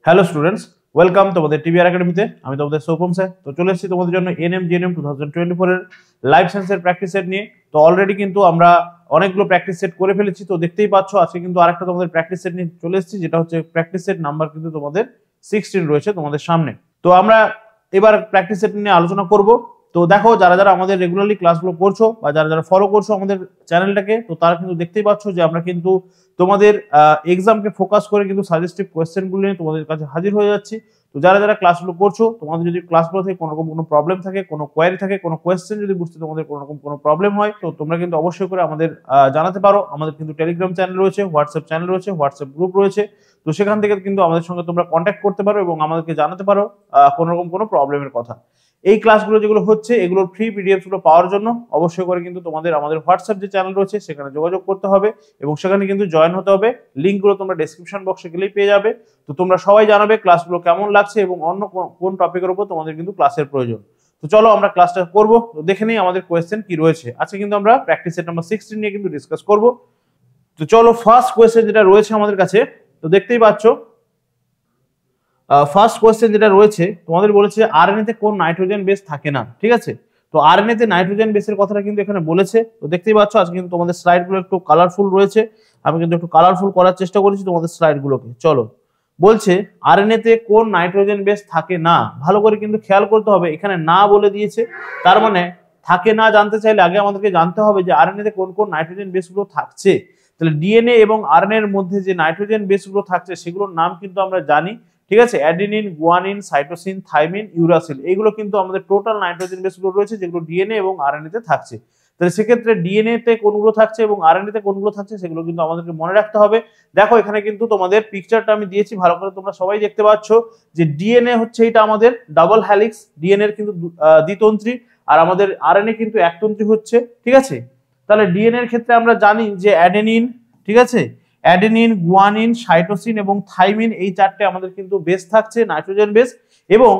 Hello students, welcome তোমাদের TBR একাডেমিতে। আমি তোমাদের সৌপম স্যার। তো চলে এসেছি তোমাদের জন্য এনএম জিএনএম 2024 এর লাইফ সায়েন্সের প্র্যাকটিস সেট নিয়ে। তো অলরেডি কিন্তু আমরা অনেকগুলো প্র্যাকটিস সেট করে ফেলেছি। তো দেখতেই পাচ্ছ আজকে কিন্তু আরেকটা তোমাদের প্র্যাকটিস সেট নিয়ে চলে এসেছি, যেটা হচ্ছে প্র্যাকটিস সেট নাম্বার কিন্তু তোমাদের 16 রয়েছে তোমাদের সামনে। তো আমরা এবার প্র্যাকটিস সেট নিয়ে আলোচনা করব। তো দেখো, যারা যারা আমাদের রেগুলারলি ক্লাসগুলো করছো বা যারা যারা ফলো করছো আমাদের চ্যানেলটাকে, তো তারা কিন্তু দেখতেই পাচ্ছ যে আমরা কিন্তু তোমাদের এক্সামকে ফোকাস করে কিন্তু সাজেস্টিভ কোয়েশ্চেনগুলো নিয়ে তোমাদের কাছে হাজির হয়ে যাচ্ছি। তো যারা যারা ক্লাসগুলো করছো, তোমাদের যদি ক্লাসগুলো থেকে কোনো রকম কোনো প্রবলেম থাকে, কোনো কোয়ারি থাকে, কোনো কোয়েশ্চেন যদি বুঝতে তোমাদের কোনো রকম কোনো প্রবলেম হয়, তো তোমরা কিন্তু অবশ্যই করে আমাদের জানাতে পারো। আমাদের কিন্তু টেলিগ্রাম চ্যানেল রয়েছে, হোয়াটসঅ্যাপ চ্যানেল রয়েছে, হোয়াটসঅ্যাপ গ্রুপ রয়েছে। তো সেখান থেকে কিন্তু আমাদের সঙ্গে তোমরা কন্ট্যাক্ট করতে পারো এবং আমাদেরকে জানাতে পারো কোনো রকম কোনো প্রবলেমের কথা। এই ক্লাসগুলো যেগুলো হচ্ছে, এগুলোর ফ্রি পিডিএফ গুলো পাওয়ার জন্য অবশ্যই করে কিন্তু তোমাদের আমাদের হোয়াটসঅ্যাপ যে চ্যানেল রয়েছে সেখানে যোগাযোগ করতে হবে এবং সেখানে কিন্তু জয়েন হতে হবে। লিঙ্কগুলো তোমরা ডেসক্রিপশন বক্সে গেলেই পেয়ে যাবে। তো তোমরা সবাই জানাবে ক্লাসগুলো কেমন লাগছে এবং অন্য কোন টপিকের উপর তোমাদের কিন্তু ক্লাসের প্রয়োজন। তো চলো আমরা ক্লাসটা করব। তো দেখে নিই আমাদের কোয়েশ্চেন কি রয়েছে। আজকে কিন্তু আমরা প্র্যাকটিস সেট নাম্বার 16 নিয়ে কিন্তু ডিসকাস করব। তো চলো, ফার্স্ট কোয়েশ্চেন যেটা রয়েছে আমাদের কাছে, তো দেখতেই পাচ্ছ ফার্স্ট কোয়েশ্চেন যেটা রয়েছে, তোমাদের বলেছে আরএনএ তে কোন নাইট্রোজেন বেস থাকে না। ঠিক আছে, তো আরএনএ তে নাইট্রোজেন বেসের কথাটা কিন্তু এখানে বলেছে। তো দেখতেই পাচ্ছ আজকে কিন্তু তোমাদের স্লাইডগুলো একটু কালারফুল রয়েছে। আমি কিন্তু একটু কালারফুল করার চেষ্টা করেছি তোমাদের স্লাইডগুলোকে। চলো, বলছে আরএনএ তে কোন নাইট্রোজেন বেস থাকে না। ভালো করে কিন্তু খেয়াল করতে হবে, এখানে না বলে দিয়েছে, তার মানে থাকে না জানতে চাইলে আগে আমাদেরকে জানতে হবে যে আরএনএ তে কোন কোন নাইট্রোজেন বেসগুলো থাকছে। তাহলে ডিএনএ এবং আরএনএ এর মধ্যে যে নাইট্রোজেন বেসগুলো থাকছে সেগুলোর নাম কিন্তু আমরা জানি। ঠিক আছে, adenine, guanine, cytosine, thymine, uracil, এইগুলো কিন্তু আমাদের টোটাল নাইট্রোজেন বেসগুলো রয়েছে যেগুলো ডিএনএ এবং আরএনএ তে থাকছে। তাহলে সেক্ষেত্রে ডিএনএ তে কোনগুলো থাকছে এবং আরএনএ তে কোনগুলো থাকছে সেগুলো কিন্তু আমাদেরকে মনে রাখতে হবে। দেখো, এখানে কিন্তু তোমাদের পিকচারটা আমি দিয়েছি, ভালো করে তোমরা সবাই দেখতে পাচ্ছ যে ডিএনএ হচ্ছে এটা আমাদের ডাবল হ্যালিক্স, ডিএনএ এর কিন্তু দ্বিতন্ত্রী, আর আমাদের আরএনএ কিন্তু একতন্ত্রী হচ্ছে। ঠিক আছে, তাহলে ডিএনএ এর ক্ষেত্রে আমরা জানি যে অ্যাডেনিন, ঠিক আছে, অ্যাডেনিন, গুয়ানিন, সাইটোসিন এবং থাইমিন, এই চারটে আমাদের কিন্তু বেস থাকছে, নাইট্রোজেন বেস। এবং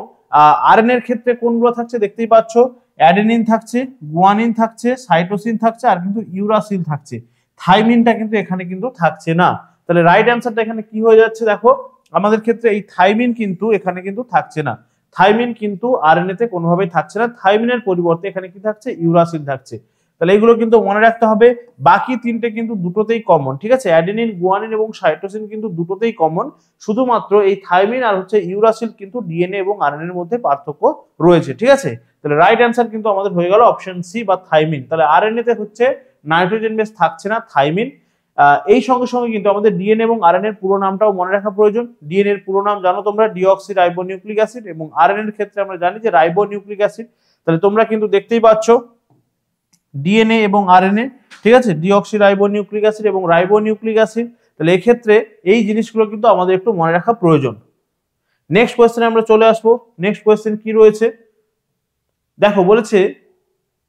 আরএনএ এর ক্ষেত্রে কোনগুলো থাকছে দেখতেই পাচ্ছ, অ্যাডেনিন থাকছে, গুয়ানিন থাকছে, সাইটোসিন থাকছে, আর কিন্তু ইউরাসিল থাকছে। থাইমিনটা কিন্তু এখানে কিন্তু থাকছে না। তাহলে রাইট অ্যান্সারটা এখানে কি হয়ে যাচ্ছে, দেখো আমাদের ক্ষেত্রে এই থাইমিন কিন্তু এখানে কিন্তু থাকছে না। থাইমিন কিন্তু আরএনএ তে কোনোভাবেই থাকছে না। থাইমিনের পরিবর্তে এখানে কি থাকছে, ইউরাসিল থাকছে। তাহলে এগুলো কিন্তু মনে রাখতে হবে। বাকি তিনটে কিন্তু দুটোতেই কমন। ঠিক আছে, অ্যাডেনিন, গুয়ানিন এবং সাইটোসিন কিন্তু দুটোতেই কমন। শুধুমাত্র এই থাইমিন আর হচ্ছে ইউরাসিল কিন্তু ডিএনএ এবং আরএনএ এর মধ্যে পার্থক্য রয়েছে। ঠিক আছে, তাহলে রাইট অ্যান্সার কিন্তু আমাদের হয়ে গেল অপশন সি বা থাইমিন। তাহলে আরএনএ তে হচ্ছে নাইট্রোজেন বেস থাকছে না, থাইমিন। এই সঙ্গে সঙ্গে কিন্তু আমাদের ডিএনএ এবং আরএনএ এর পুরো নামটাও মনে রাখা প্রয়োজন। ডিএনএ এর পুরো নাম জানো তোমরা, ডিঅক্সি রাইবোনিউক্লিক অ্যাসিড, এবং আরএনএ এর ক্ষেত্রে আমরা জানি যে রাইবোনিউক্লিক অ্যাসিড। তাহলে তোমরা কিন্তু দেখতেই পাচ্ছ ডিএনএ এবং আরএনএ, ঠিক আছে, ডিঅক্সি রাইবোনিউক্লিক অ্যাসিড এবং রাইবোনিউক্লিক অ্যাসিড। তাহলে এই ক্ষেত্রে এই জিনিসগুলো কিন্তু আমাদের একটু মনে রাখা প্রয়োজন। নেক্সট কোয়েশ্চেনে আমরা চলে আসবো। নেক্সট কোয়েশ্চেন কি রয়েছে দেখো, বলেছে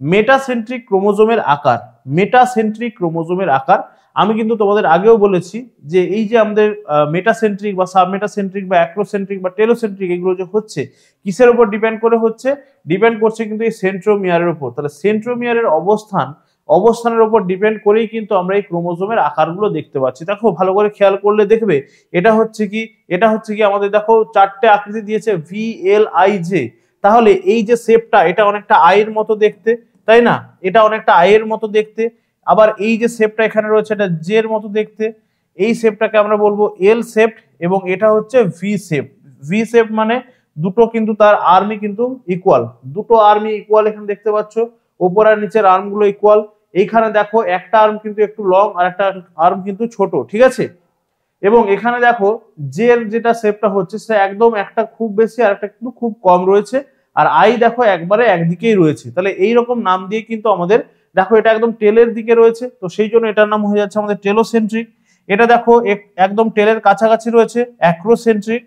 মেটাসেন্ট্রিক ক্রোমোজোমের আকার। মেটাসেন্ট্রিক ক্রোমোজোমের আকার আমি কিন্তু তোমাদের আগেও বলেছি যে এই যে আমাদের মেটাসেন্ট্রিক বা সাবমেটাসেন্ট্রিক বা অ্যাক্রোসেন্ট্রিক বা টেলোসেন্ট্রিক, এগুলো যে হচ্ছে কিসের উপর ডিপেন্ড করে হচ্ছে, ডিপেন্ড করছে কিন্তু এই সেন্ট্রোমিয়ারের উপর। তাহলে সেন্ট্রোমিয়ারের অবস্থানের উপর ডিপেন্ড করেই কিন্তু আমরা এই ক্রোমোজোমের আকারগুলো দেখতে পাচ্ছি। দেখো ভালো করে খেয়াল করলে দেখবে এটা হচ্ছে কি আমাদের দেখো চারটে আকৃতি দিয়েছে, ভি, এল, আই, জে। তাহলে এই যে শেপটা, এটা অনেকটা আয়ের মতো দেখতে, তাই না? এটা অনেকটা আয়ের মতো দেখতে। আবার এই যে শেপটা এখানে রয়েছে, এটা জে এর মতো দেখতে। এই শেপটাকে আমরা বলবো এল শেপ, এবং এটা হচ্ছে ভি শেপ। ভি শেপ মানে দুটো কিন্তু তার আর্মই কিন্তু ইকুয়াল, দুটো আর্মই ইকুয়াল। এখানে দেখতে পাচ্ছ উপর আর নিচের আর্ম গুলো ইকুয়াল। এইখানে দেখো একটা আর্ম কিন্তু একটু লং আর একটা আর্ম কিন্তু ছোট। ঠিক আছে, এবং এখানে দেখো জের যেটা শেপটা হচ্ছে সে একদম একটা খুব বেশি আর একটা কিন্তু খুব কম রয়েছে, আর আই দেখো একবারে একদিকেই রয়েছে। তাহলে এইরকম নাম দিয়ে কিন্তু আমাদের দেখো এটা একদম টেলের দিকে রয়েছে, তো সেই জন্য এটার নাম হয়ে যাচ্ছে আমাদের টেলোসেন্ট্রিক। এটা দেখো একদম টেলের কাছাকাছি রয়েছে, অ্যাক্রোসেন্ট্রিক।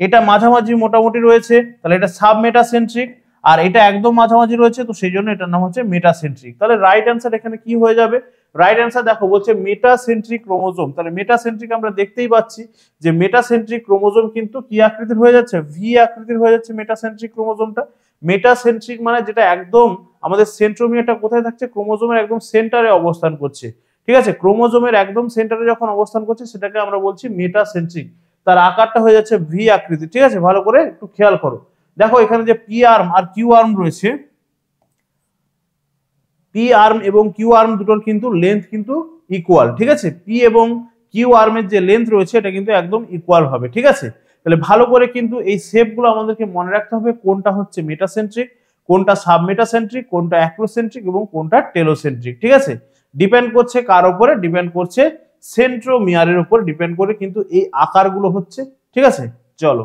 এটা মাঝামাঝি মোটামুটি রয়েছে, তাহলে এটা সাবমেটাসেন্ট্রিক। আর এটা একদম মাঝামাঝি রয়েছে, তো সেই জন্য এটার নাম হচ্ছে মেটাসেন্ট্রিক। তাহলে রাইট অ্যান্সার এখানে কি হয়ে যাবে, রাইট অ্যান্সার দেখো বলছে মেটাসেন্ট্রিক ক্রোমোজোম। তাহলে মেটাসেন্ট্রিক আমরা দেখতেই পাচ্ছি যে মেটাসেন্ট্রিক ক্রোমোজোম কিন্তু কি আকৃতির হয়ে যাচ্ছে, ভি আকৃতির হয়ে যাচ্ছে মেটাসেন্ট্রিক ক্রোমোজোমটা। মেটাসেন্ট্রিক মানে যেটা একদম আমাদের সেন্ট্রোমিয়ারটা কোথায় থাকছে, ক্রোমোজোমের একদম সেন্টারে অবস্থান করছে। ঠিক আছে, ক্রোমোজোমের একদম সেন্টারে যখন অবস্থান করছে সেটাকে আমরা বলছি মেটাসেন্ট্রিক। তার আকারটা হয়ে যাচ্ছে ভি আকৃতি, ঠিক আছে? ভালো করে একটু খেয়াল করো, দেখো এখানে যে পি আর্ম আর কিউ আর্ম রয়েছে, পি আর্ম এবং কিউ আর্ম দুটোর কিন্তু লেন্থ কিন্তু ইকুয়াল, ঠিক আছে? পি এবং কিউ আর্মের যে লেন্থ রয়েছে এটা কিন্তু একদম ইকুয়াল হবে, ঠিক আছে? তাহলে ভালো করে কিন্তু এই শেপগুলো আমাদেরকে মনে রাখতে হবে, কোনটা হচ্ছে মেটাসেন্ট্রিক, কোনটা সাবমেটাসেন্ট্রিক, কোনটা অ্যাক্রোসেন্ট্রিক এবং কোনটা টেলোসেন্ট্রিক, ঠিক আছে? ডিপেন্ড করছে কার উপরে? ডিপেন্ড করছে সেন্ট্রোমিয়ারের উপর ডিপেন্ড করে কিন্তু এই আকারগুলো হচ্ছে, ঠিক আছে? চলো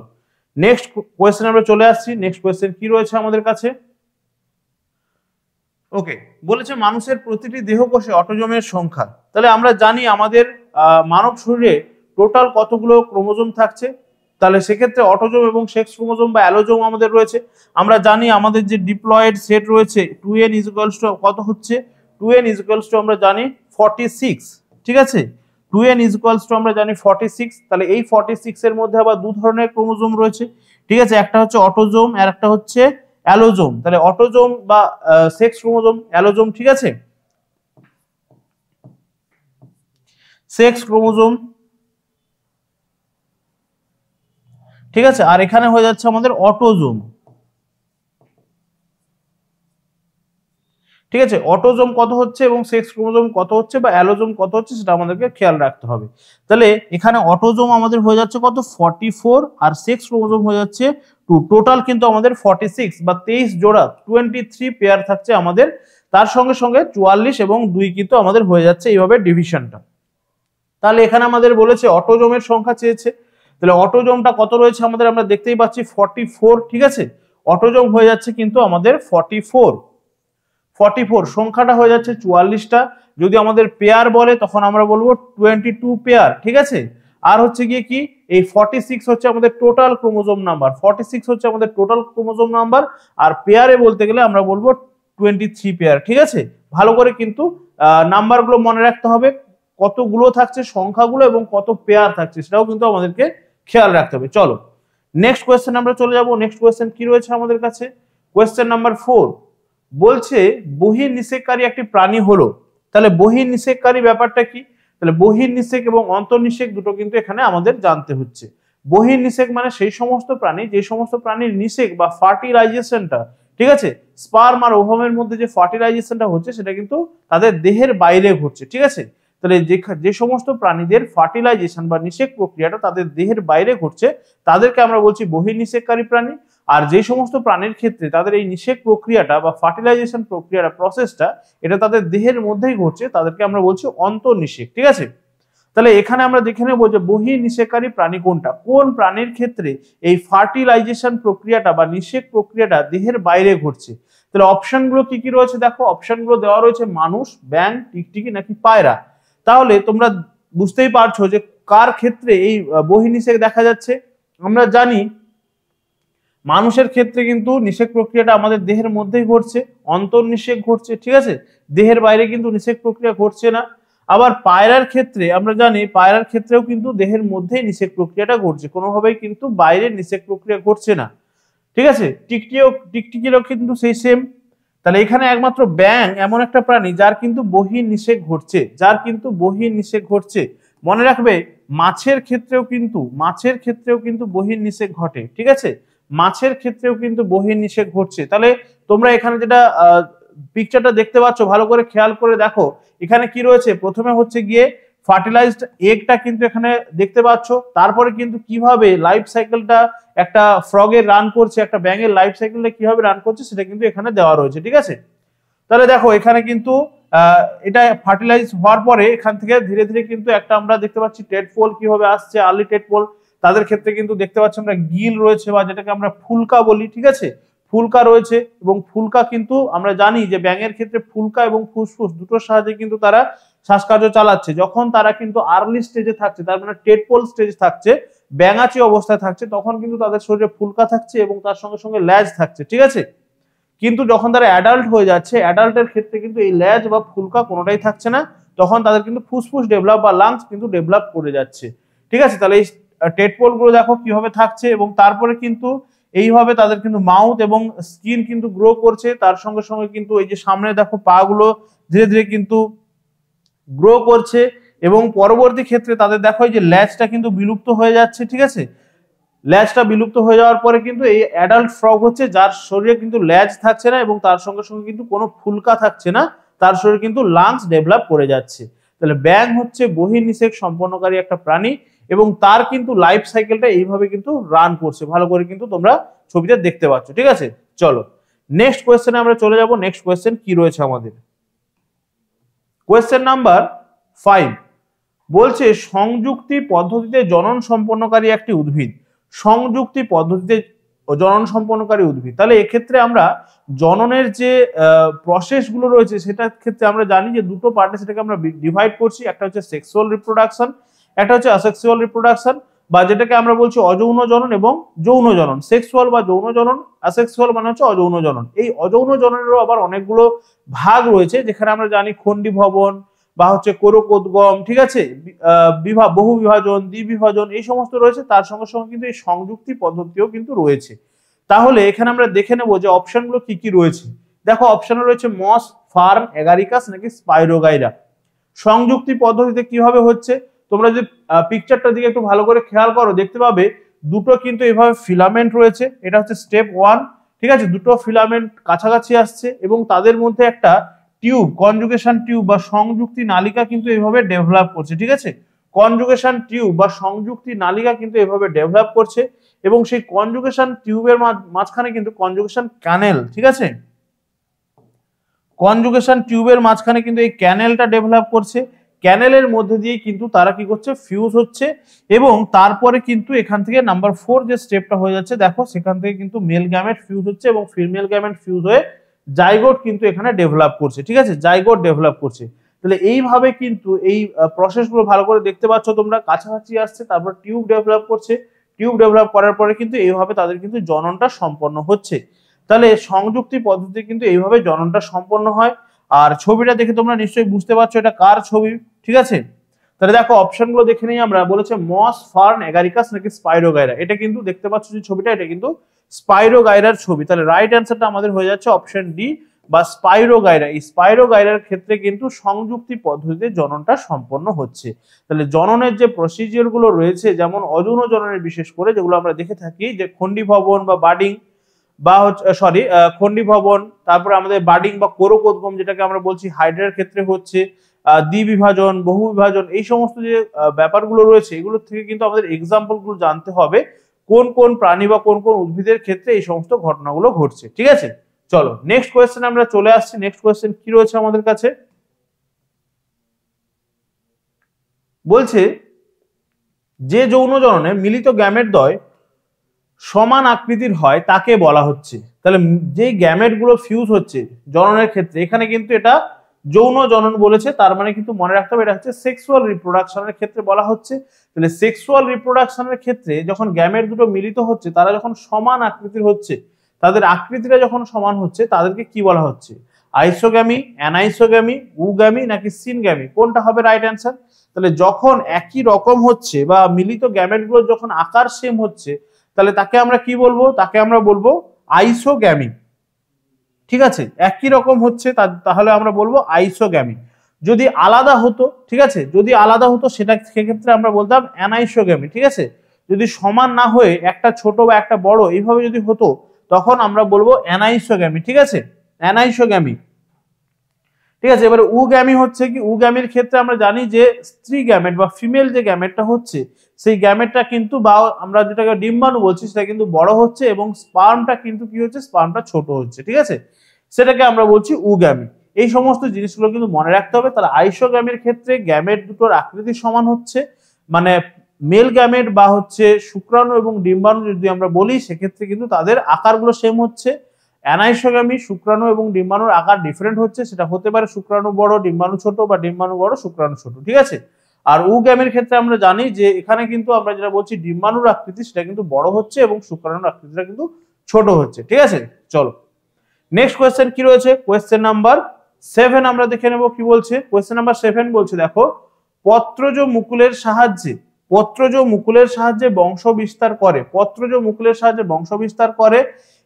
নেক্সট কোয়েশ্চেন আমরা চলে আসছি। নেক্সট কোয়েশ্চেন কি রয়েছে আমাদের কাছে? ওকে, বলেছে মানুষের প্রতিটি দেহকোষে অটোজোমের সংখ্যা। তাহলে আমরা জানি আমাদের মানব শরীরে টোটাল কতগুলো ক্রোমোজোম থাকছে, তাহলে সেক্ষেত্রে অটোজোম এবং সেক্স ক্রোমোজোম বা অ্যালোজোম আমাদের রয়েছে। আমরা জানি আমাদের যে ডিপ্লয়েড সেট রয়েছে 2n = কত হচ্ছে? 2n = আমরা জানি 46, ঠিক আছে? 2n = আমরা জানি 46। তাহলে এই 46 এর মধ্যে আবার দু ধরনের ক্রোমোজোম রয়েছে, ঠিক আছে? একটা হচ্ছে অটোজোম আর একটা হচ্ছে অ্যালোজোম। তাহলে অটোজোম বা সেক্স ক্রোমোজোম, অ্যালোজোম, ঠিক আছে? সেক্স ক্রোমোজোম, ঠিক আছে? আর এখানে হয়ে যাচ্ছে আমাদের অটোজোম, ঠিক আছে? অটোজোম কত হচ্ছে এবং সেক্স ক্রোমোজোম কত হচ্ছে বা অ্যালোজোম কত হচ্ছে সেটা আমাদেরকে খেয়াল রাখতে হবে। তাহলে এখানে অটোজোম আমাদের হয়ে যাচ্ছে কত? 44, আর সেক্স ক্রোমোজোম হয়ে যাচ্ছে 2। টোটাল কিন্তু আমাদের 46 বা 23 জোড়া, 23 পেয়ার থাকছে আমাদের। তার সঙ্গে সঙ্গে 44 এবং 2 কিন্তু আমাদের হয়ে যাচ্ছে এইভাবে ডিভিশনটা। তাহলে এখানে আমাদের বলেছে অটোজোমের সংখ্যা চেয়েছে, তাহলে অটোজোমটা কত রয়েছে আমাদের? আমরা দেখতেই পাচ্ছি 44, ঠিক আছে? অটোজোম হয়ে যাচ্ছে কিন্তু আমাদের 44 সংখ্যাটা হয়ে যাচ্ছে 44টা। যদি আমাদের পেয়ার বলে তখন আমরা বলবো 22 পেয়ার, ঠিক আছে? আর হচ্ছে গিয়ে কি, এই 46 হচ্ছে আমাদের টোটাল ক্রোমোজোম নাম্বার, 46 হচ্ছে আমাদের টোটাল ক্রোমোজোম নাম্বার। আর পেয়ারে বলতে গেলে আমরা বলবো 23 পেয়ার, ঠিক আছে? ভালো করে কিন্তু নাম্বারগুলো মনে রাখতে হবে, কতগুলো থাকছে সংখ্যাগুলো এবং কত পেয়ার থাকছে সেটাও কিন্তু আমাদেরকে খেয়াল রাখতে হবে। চলো নেক্সট কোয়েশ্চেন আমরা চলে যাব। নেক্সট কোয়েশ্চেন কি রয়েছে আমাদের কাছে? কোয়েশ্চেন নাম্বার 4 বলছে বহির্নিষেককারী একটি প্রাণী হলো। তাহলে বহির্নিষেককারী ব্যাপারটা কি? তাহলে বহির্নিষেক এবং অন্তর্নিষেক দুটো কিন্তু এখানে আমাদের জানতে হচ্ছে। বহির্নিষেক মানে সেই সমস্ত প্রাণী, যে সমস্ত প্রাণীর নিষেক বা ফার্টিলাইজেশনটা, ঠিক আছে, স্পার্ম আর ওভামের মধ্যে যে ফার্টিলাইজেশনটা হচ্ছে সেটা কিন্তু তাদের দেহের বাইরে ঘটছে, ঠিক আছে? তাহলে যে সমস্ত প্রাণীদের ফার্টিলাইজেশন বা নিষেক প্রক্রিয়াটা তাদের দেহের বাইরে ঘটছে তাদেরকে আমরা বলছি বহির্নিষেককারী প্রাণী। আর যে সমস্ত প্রাণীর ক্ষেত্রে তাদের এই নিষেক প্রক্রিয়াটা বা ফার্টিলাইজেশন প্রক্রিয়াটা, প্রসেসটা, এটা তাদের দেহের মধ্যেই ঘটছে, তাদেরকে আমরা বলছি অন্তর্নিষেক, ঠিক আছে? তাহলে এখানে আমরা দেখে নেব যে বহির্নিষেককারী প্রাণী কোনটা, কোন প্রাণীর ক্ষেত্রে এই ফার্টিলাইজেশন প্রক্রিয়াটা বা নিষেক প্রক্রিয়াটা দেহের বাইরে ঘটছে। তাহলে অপশনগুলো কি কি রয়েছে দেখো, অপশনগুলো দেওয়া রয়েছে মানুষ, ব্যাঙ, টিকটিকি নাকি পায়রা। তাহলে তোমরা বুঝতেই পারছো যে কার ক্ষেত্রে এই বহির্নিষেক দেখা যাচ্ছে। আমরা জানি মানুষের ক্ষেত্রে কিন্তু নিষেক প্রক্রিয়াটা আমাদের দেহের মধ্যেই ঘটছে, অন্তর্নিষেক ঘটছে, ঠিক আছে? দেহের বাইরে কিন্তু নিষেক প্রক্রিয়া ঘটছে না। আবার পায়রার ক্ষেত্রে আমরা জানি পায়রার ক্ষেত্রেও কিন্তু দেহের মধ্যেই নিষেক প্রক্রিয়াটা ঘটছে, কোনোভাবেই কিন্তু বাইরে নিষেক প্রক্রিয়া ঘটছে না, ঠিক আছে? টিকটিকিরও কিন্তু সেই সেম। তাহলে এখানে একমাত্র ব্যাঙ এমন একটা প্রাণী যার কিন্তু বহির্নিষেক ঘটছে, যার কিন্তু বহির্নিষেক ঘটছে। মনে রাখবে মাছের ক্ষেত্রেও কিন্তু বহির্নিষেক ঘটে, ঠিক আছে? মাছের ক্ষেত্রেও কিন্তু বহির্নিষেক ঘটছে। তাহলে তোমরা এখানে যেটা পিকচারটা দেখতে পাচ্ছ ভালো করে খেয়াল করে দেখো, এখানে কি রয়েছে? প্রথমে হচ্ছে গিয়ে ফার্টিলাইজড এগটা কিন্তু এখানে দেখতে পাচ্ছ, তারপরে কিন্তু কিভাবে লাইফ সাইকেলটা একটা ফ্রগের রান করছে, একটা ব্যাঙের লাইফ সাইকেলটা কিভাবে রান করছে সেটা কিন্তু এখানে দেওয়া রয়েছে, ঠিক আছে? তাহলে দেখো এখানে কিন্তু এটা ফার্টিলাইজ হওয়ার পরে এখান থেকে ধীরে ধীরে কিন্তু একটা আমরা দেখতে পাচ্ছি টেডপোল কিভাবে আসছে, আর্লি টেডপোল। তাদের ক্ষেত্রে কিন্তু দেখতে পাচ্ছি আমরা গিল রয়েছে বা যেটাকে আমরা ফুলকা বলি, ঠিক আছে? ফুলকা রয়েছে, এবং ফুলকা কিন্তু আমরা জানি যে ব্যাঙের ক্ষেত্রে ফুলকা এবং ফুসফুস দুটোর সাহায্যে কিন্তু তারা শ্বাসকার্য চালাচ্ছে। যখন তারা কিন্তু আর্লি স্টেজে থাকছে, তার মানে টেডপোল স্টেজ থাকছে, ব্যাঙাচি অবস্থায় থাকছে, তখন কিন্তু তাদের শরীরে ফুলকা থাকছে এবং তার সঙ্গে সঙ্গে ল্যাজ থাকছে, ঠিক আছে? কিন্তু যখন তারা অ্যাডাল্ট হয়ে যাচ্ছে, অ্যাডাল্টের ক্ষেত্রে কিন্তু এই ল্যাজ বা ফুলকা কোনোটাই থাকছে না, তখন তাদের কিন্তু ফুসফুস ডেভেলপ বা লাংস কিন্তু ডেভেলপ করে যাচ্ছে, ঠিক আছে? তাহলে এই টেডপোল গুলো দেখো কিভাবে থাকছে, এবং তারপরে কিন্তু এইভাবে তাদের কিন্তু মাউথ এবং স্কিন কিন্তু গ্রো করছে। তার সঙ্গে সঙ্গে কিন্তু এই যে সামনে দেখো পা গুলো ধীরে ধীরে কিন্তু গ্রো করছে, এবং পরবর্তী ক্ষেত্রে তাদের দেখো যে ল্যাজটা কিন্তু বিলুপ্ত হয়ে যাচ্ছে, ঠিক আছে। ল্যাজটা বিলুপ্ত হয়ে যাওয়ার পরে কিন্তু এই অ্যাডাল্ট ফ্রগ হচ্ছে যার শরীরে কিন্তু ল্যাজ থাকছে না এবং তার সঙ্গে সঙ্গে কিন্তু কোনো ফুলকা থাকছে না, তার শরীরে কিন্তু লাংস ডেভেলপ করে যাচ্ছে। তাহলে ব্যাঙ হচ্ছে বহির্নিষেক সম্পন্নকারী একটা প্রাণী এবং তার কিন্তু লাইফ সাইকেলটা এইভাবে কিন্তু রান করছে, ভালো করে কিন্তু তোমরা ছবিতে দেখতে পাচ্ছ, ঠিক আছে। চলো নেক্সট কোয়েশ্চেনে আমরা চলে যাব। নেক্সট কোয়েশ্চেন কি রয়েছে আমাদের, কোয়েশ্চেন নাম্বার 5 বলছে সংযুক্তি পদ্ধতিতে জনন সম্পন্নকারী একটি উদ্ভিদ। সংযুক্তি পদ্ধতিতে জনন সম্পন্নকারী উদ্ভিদ, তাহলে এক্ষেত্রে আমরা জননের যে প্রসেস গুলো রয়েছে সেটার ক্ষেত্রে আমরা জানি যে দুটো পার্টে সেটাকে আমরা ডিভাইড করছি, একটা হচ্ছে সেক্সুয়াল রিপ্রোডাকশন, একটা হচ্ছে অ্যাসেক্সুয়াল রিপ্রোডাকশন, বা যেটাকে আমরা বলছি অযৌন জনন এবং যৌন জনন। সেক্সুয়াল বা যৌন জনন, অ্যাসেক্সুয়াল মানে হচ্ছে অযৌন জনন। এই অযৌন জননেরও আবার অনেকগুলো ভাগ রয়েছে, যেখানে আমরা জানি খণ্ডী ভবন বা হচ্ছে কোরকোদ্গম, ঠিক আছে, বহু বিভাজন, দ্বিবিভাজন, এই সমস্ত রয়েছে। তার সঙ্গে সঙ্গে কিন্তু এই সংযুক্তি পদ্ধতিও কিন্তু রয়েছে। তাহলে এখানে আমরা দেখে নেবো যে অপশনগুলো কি কি রয়েছে। দেখো অপশনে রয়েছে মস, ফার্ন, এগারিকাস নাকি স্পাইরোগাইরা। সংযুক্তি পদ্ধতিতে কিভাবে হচ্ছে, তোমরা যদি পিকচারটার দিকে একটু ভালো করে খেয়াল করো দেখতে পাবে দুটো কিন্তু এভাবে ফিলামেন্ট রয়েছে, এটা হচ্ছে স্টেপ 1, ঠিক আছে। দুটো ফিলামেন্ট কাছাকাছি আসছে এবং তাদের মধ্যে একটা টিউব, কনজুগেশন টিউব বা সংযুক্তি নালিকা কিন্তু এইভাবে ডেভেলপ করছে, ঠিক আছে। কনজুগেশন টিউব বা সংযুক্তি নালিকা কিন্তু এভাবে ডেভেলপ করছে এবং সেই কনজুগেশন টিউবের মাঝখানে কিন্তু কনজুগেশন ক্যানেল, ঠিক আছে, কনজুগেশন টিউবের মাঝখানে কিন্তু এই ক্যানেলটা ডেভেলপ করছে। ক্যানেলের মধ্যে দিয়ে কিন্তু তারা কি করছে, ফিউজ হচ্ছে এবং তারপরে কিন্তু এখান থেকে নাম্বার 4 যে স্টেপটা হয়ে যাচ্ছে, দেখো সেখান থেকে কিন্তু মেল গ্যামেট ফিউজ হচ্ছে এবং ফিমেল গ্যামেট ফিউজ হয়ে জাইগোট কিন্তু এখানে ডেভেলপ করছে, ঠিক আছে, জাইগোট ডেভেলপ করছে। তাহলে এইভাবে কিন্তু এই প্রসেসগুলো ভালো করে দেখতে পাচ্ছ তোমরা, কাছাকাছি আসছে, তারপর টিউব ডেভেলপ করছে, টিউব ডেভেলপ করার পরে কিন্তু এইভাবে তাদের কিন্তু জননটা সম্পন্ন হচ্ছে। তাহলে সংযুক্তি পদ্ধতি কিন্তু এইভাবে জননটা সম্পন্ন হয়। আর ছবিটা দেখে তোমরা নিশ্চয়ই বুঝতে পারছো এটা কার ছবি, ঠিক আছে। তাহলে দেখো অপশনগুলো দেখে নিই আমরা। বলেছে মস, ফার্ন, এগারিকাস নাকি স্পাইরোগাইরা। এটা কিন্তু দেখতে পাচ্ছ যে ছবিটা, এটা কিন্তু স্পাইরোগাইরার ছবি। তাহলে রাইট অ্যান্সারটা আমাদের হয়ে যাচ্ছে অপশন ডি বা স্পাইরোগাইরা। এই স্পাইরোগাইরার ক্ষেত্রে কিন্তু সংযুক্তি পদ্ধতিতে জননটা সম্পন্ন হচ্ছে। তাহলে জননের যে প্রসিজিওর গুলো রয়েছে, যেমন অযৌন জননের বিশেষ করে যেগুলো আমরা দেখে থাকি, যে খণ্ডী ভবন বা বার্ডিং বা খণ্ডী ভবন, তারপরে আমাদের বার্ডিং বা কোরকোদ্গম যেটাকে আমরা বলছি হাইড্রার ক্ষেত্রে হচ্ছে, দ্বিবিভাজন, বহু বিভাজন, এই সমস্ত যে ব্যাপারগুলো রয়েছে এগুলো থেকে কিন্তু আমাদের এক্সাম্পল গুলো জানতে হবে কোন কোন প্রাণী বা কোন কোন উদ্ভিদের ক্ষেত্রে এই সমস্ত ঘটনাগুলো ঘটছে, ঠিক আছে। চলো নেক্সট কোয়েশ্চেন আমরা চলে আসছি। নেক্সট কোয়েশ্চেন কি রয়েছে আমাদের কাছে, বলছে যে যৌন জননে মিলিত গ্যামেটদ্বয় সমান আকৃতির হয় তাকে বলা হচ্ছে। তাহলে যে গ্যামেট গুলো ফিউজ হচ্ছে জননের ক্ষেত্রে, এখানে কিন্তু এটা যৌন জনন বলেছে, তার মানে কিন্তু মনে রাখতে হবে এটা হচ্ছে সেক্সুয়াল রিপ্রোডাকশনের ক্ষেত্রে বলা হচ্ছে। তাহলে সেক্সুয়াল রিপ্রোডাকশনের ক্ষেত্রে যখন গ্যামেট দুটো মিলিত হচ্ছে, তারা যখন সমান আকৃতির হচ্ছে, তাদের আকৃতিটা যখন সমান হচ্ছে, তাদেরকে কি বলা হচ্ছে, আইসোগ্যামি, অ্যানাইসোগ্যামি, উগ্যামি নাকি সিনগ্যামি, কোনটা হবে রাইট অ্যান্সার। তাহলে যখন একই রকম হচ্ছে বা মিলিত গ্যামেট গুলো যখন আকার সেম হচ্ছে, তাহলে তাকে আমরা কি বলবো, তাকে আমরা বলবো আইসোগ্যামি, ঠিক আছে। একই রকম হচ্ছে তাহলে আমরা বলবো আইসোগ্যামি। যদি আলাদা হতো, ঠিক আছে, যদি আলাদা হতো সেটা সেক্ষেত্রে আমরা বলতাম অ্যানাইসোগ্যামি, ঠিক আছে। যদি সমান না হয়ে একটা ছোট বা একটা বড় এইভাবে যদি হতো, তখন আমরা বলবো অ্যানাইসোগ্যামি, ঠিক আছে, অ্যানাইসোগ্যামি, ঠিক আছে। এবারে উগ্যামি হচ্ছে কি, উগ্যামির ক্ষেত্রে আমরা জানি যে স্ত্রী গ্যামেট বা ফিমেল যে গ্যামেটটা হচ্ছে, সেই গ্যামেটটা কিন্তু বা আমরা যেটাকে ডিম্বাণু বলছি সেটা কিন্তু বড় হচ্ছে এবং স্পার্মটা কিন্তু কি হচ্ছে, স্পার্মটা ছোট হচ্ছে, ঠিক আছে, সেটাকে আমরা বলছি উগ্যামি। এই সমস্ত জিনিসগুলো কিন্তু মনে রাখতে হবে। তাহলে আইসোগ্যামির ক্ষেত্রে গ্যামেট দুটোর আকৃতি সমান হচ্ছে, মানে মেল গ্যামেট বা হচ্ছে শুক্রাণু এবং ডিম্বাণু যদি আমরা বলি, সেক্ষেত্রে কিন্তু তাদের আকারগুলো সেম হচ্ছে। অ্যানাইসোগ্যামি, শুক্রাণু এবং ডিম্বাণুর আকার ডিফারেন্ট হচ্ছে, সেটা হতে পারে শুক্রাণু বড় ডিম্বাণু ছোট বা ডিম্বাণু বড় শুক্রাণু ছোট, ঠিক আছে। আর উগ্যামির ক্ষেত্রে আমরা জানি যে এখানে কিন্তু আমরা যেটা বলছি ডিম্বাণুর আকৃতি সেটা কিন্তু বড় হচ্ছে এবং শুক্রাণুর আকৃতিটা কিন্তু ছোট হচ্ছে, ঠিক আছে। চলো নেক্সট কোয়েশ্চেন কি রয়েছে, কোয়েশ্চেন নাম্বার 7 আমরা দেখে নেব কি বলছে। কোয়েশ্চেন নাম্বার 7 বলছে দেখো, পত্রজ মুকুলের সাহায্যে, পত্রজ মুকুলের সাহায্যে বংশ বিস্তার করে, পত্রজ মুকুলের সাহায্যে বংশ বিস্তার করে।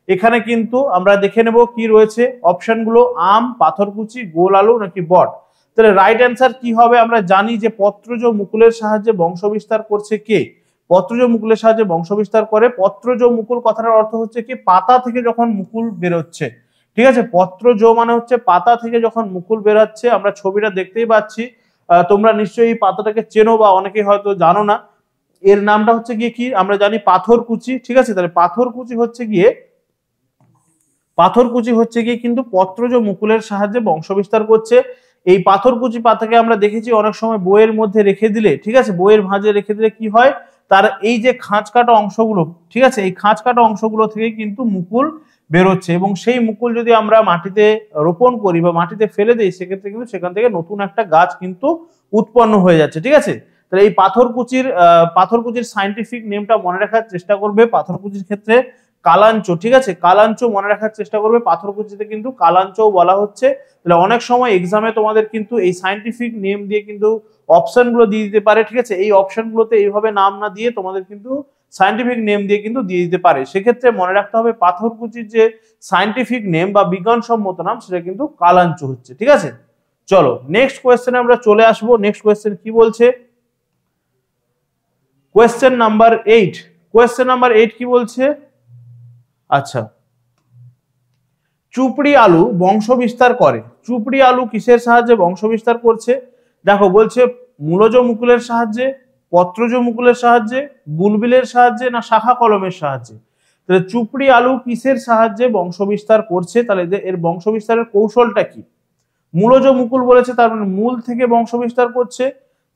এখানে কিন্তু আমরা দেখে নেব কি রয়েছে অপশনগুলো, আম, পাথরকুচি, গোল আলু নাকি বট। তাহলে রাইট অ্যান্সার কি হবে? আমরা জানি যে পত্রজ মুকুলের সাহায্যে বংশবিস্তার করছে কে? পত্রজ মুকুলের সাহায্যে বংশবিস্তার করে। পত্রজ মুকুল কথাটার অর্থ হচ্ছে কি পাতা থেকে যখন মুকুল বেরোচ্ছে, ঠিক আছে। পত্রজ মানে হচ্ছে পাতা থেকে যখন মুকুল বেরোচ্ছে, আমরা ছবিটা দেখতেই পাচ্ছি, তোমরা নিশ্চয়ই এই পাতাটাকে চেনো বা অনেকেই হয়তো জানো না। এর নামটা হচ্ছে গিয়ে কি আমরা জানি পাথরকুচি, ঠিক আছে। তাহলে পাথরকুচি হচ্ছে গিয়ে কিন্তু পত্রজ মুকুলের সাহায্যে বংশবিস্তার করছে। এই পাথরকুচি পাতাকে আমরা দেখেছি অনেক সময় বইয়ের মধ্যে রেখে দিলে, ঠিক আছে, বইয়ের ভাঁজে রেখে দিলে কি হয়, তার এই যে খাঁজ কাটা অংশগুলো, ঠিক আছে, এই খাঁজ কাটা অংশগুলো থেকে কিন্তু মুকুল বেরোচ্ছে, এবং সেই মুকুল যদি আমরা মাটিতে রোপণ করি বা মাটিতে ফেলে দিই, সেক্ষেত্রে কিন্তু সেখান থেকে নতুন একটা গাছ কিন্তু উৎপন্ন হয়ে যাচ্ছে, ঠিক আছে। তাহলে এই পাথরকুচির সায়েন্টিফিক নেমটা মনে রাখার চেষ্টা করবে। পাথরকুচির ক্ষেত্রে কালাঞ্চ, ঠিক আছে, কালাঞ্চ মনে রাখার চেষ্টা করবে। পাথরকুচিতে কিন্তু কালাঞ্চ বলা হচ্ছে। তাহলে অনেক সময় এক্সামে তোমাদের কিন্তু এই সায়েন্টিফিক নেম দিয়ে কিন্তু অপশনগুলো দিয়ে দিতে পারে, ঠিক আছে। এই অপশনগুলোতে এইভাবে নাম না দিয়ে তোমাদের কিন্তু সায়েন্টিফিক নেম দিয়ে কিন্তু দিয়ে দিতে পারে। সেক্ষেত্রে মনে রাখতে হবে পাথরকুচির যে সায়েন্টিফিক নেম বা বিজ্ঞানসম্মত নাম সেটা কিন্তু কালাঞ্চ হচ্ছে, ঠিক আছে। চলো নেক্সট কোয়েশ্চেনে আমরা চলে আসবো। নেক্সট কোয়েশ্চেন কি বলছে? Question number 8। কোয়েশ্চেন নাম্বার 8 কি বলছে? আচ্ছা, চুপড়ি আলু বংশবিস্তার করে। চুপড়ি আলু কিসের সাহায্যে বংশবিস্তার করছে? দেখো বলছে মূলজ মুকুলের সাহায্যে, পত্রজ মুকুলের সাহায্যে, বুলবিলের সাহায্যে, না শাখা কলমের সাহায্যে। তাহলে চুপড়ি আলু কিসের সাহায্যে বংশবিস্তার করছে? তাহলে এর বংশবিস্তারের কৌশলটা কি? মূলজ মুকুল বলেছে, তার মানে মূল থেকে বংশবিস্তার করছে।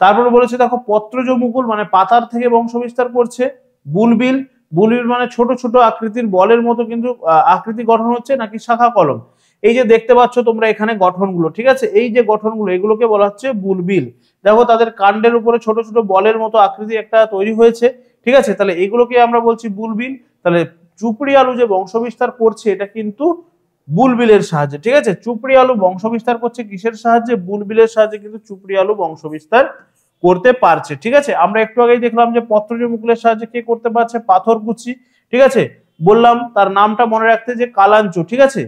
তারপরে বলেছে দেখো পত্রজ মুকুল মানে পাতার থেকে বংশবিস্তার করছে। বুলবিল মানে ছোট ছোট আকৃতির বলের মতো কিন্তু আকৃতি গঠন হচ্ছে, নাকি শাখা কলম? এই যে দেখতে পাচ্ছ তোমরা এখানে গঠনগুলো, ঠিক আছে, এই যে গঠনগুলো এগুলোকে বলা হচ্ছে বুলবিল। দেখো তাদের কাণ্ডের উপরে ছোট ছোট বলের মতো আকৃতি একটা তৈরি হয়েছে, ঠিক আছে। তাহলে এগুলোকে আমরা বলছি বুলবিল। তাহলে চুপড়ি আলু যে বংশবিস্তার করছে এটা কিন্তু বুলবিলের সাহায্যে, ঠিক আছে। চুপড়ি আলু বংশবিস্তার করছে কিসের সাহায্যে? বুলবিলের সাহায্যে কিন্তু চুপড়ি আলু বংশবিস্তার করতে পারছে, ঠিক আছে। আমরা একটু আগেই দেখলাম যে পত্রজ মুকুলের সাহায্যে কে করতে পারছে? পাথরকুচি, ঠিক আছে। বললাম তার নামটা মনে রাখতে যে কালাঞ্চ, ঠিক আছে।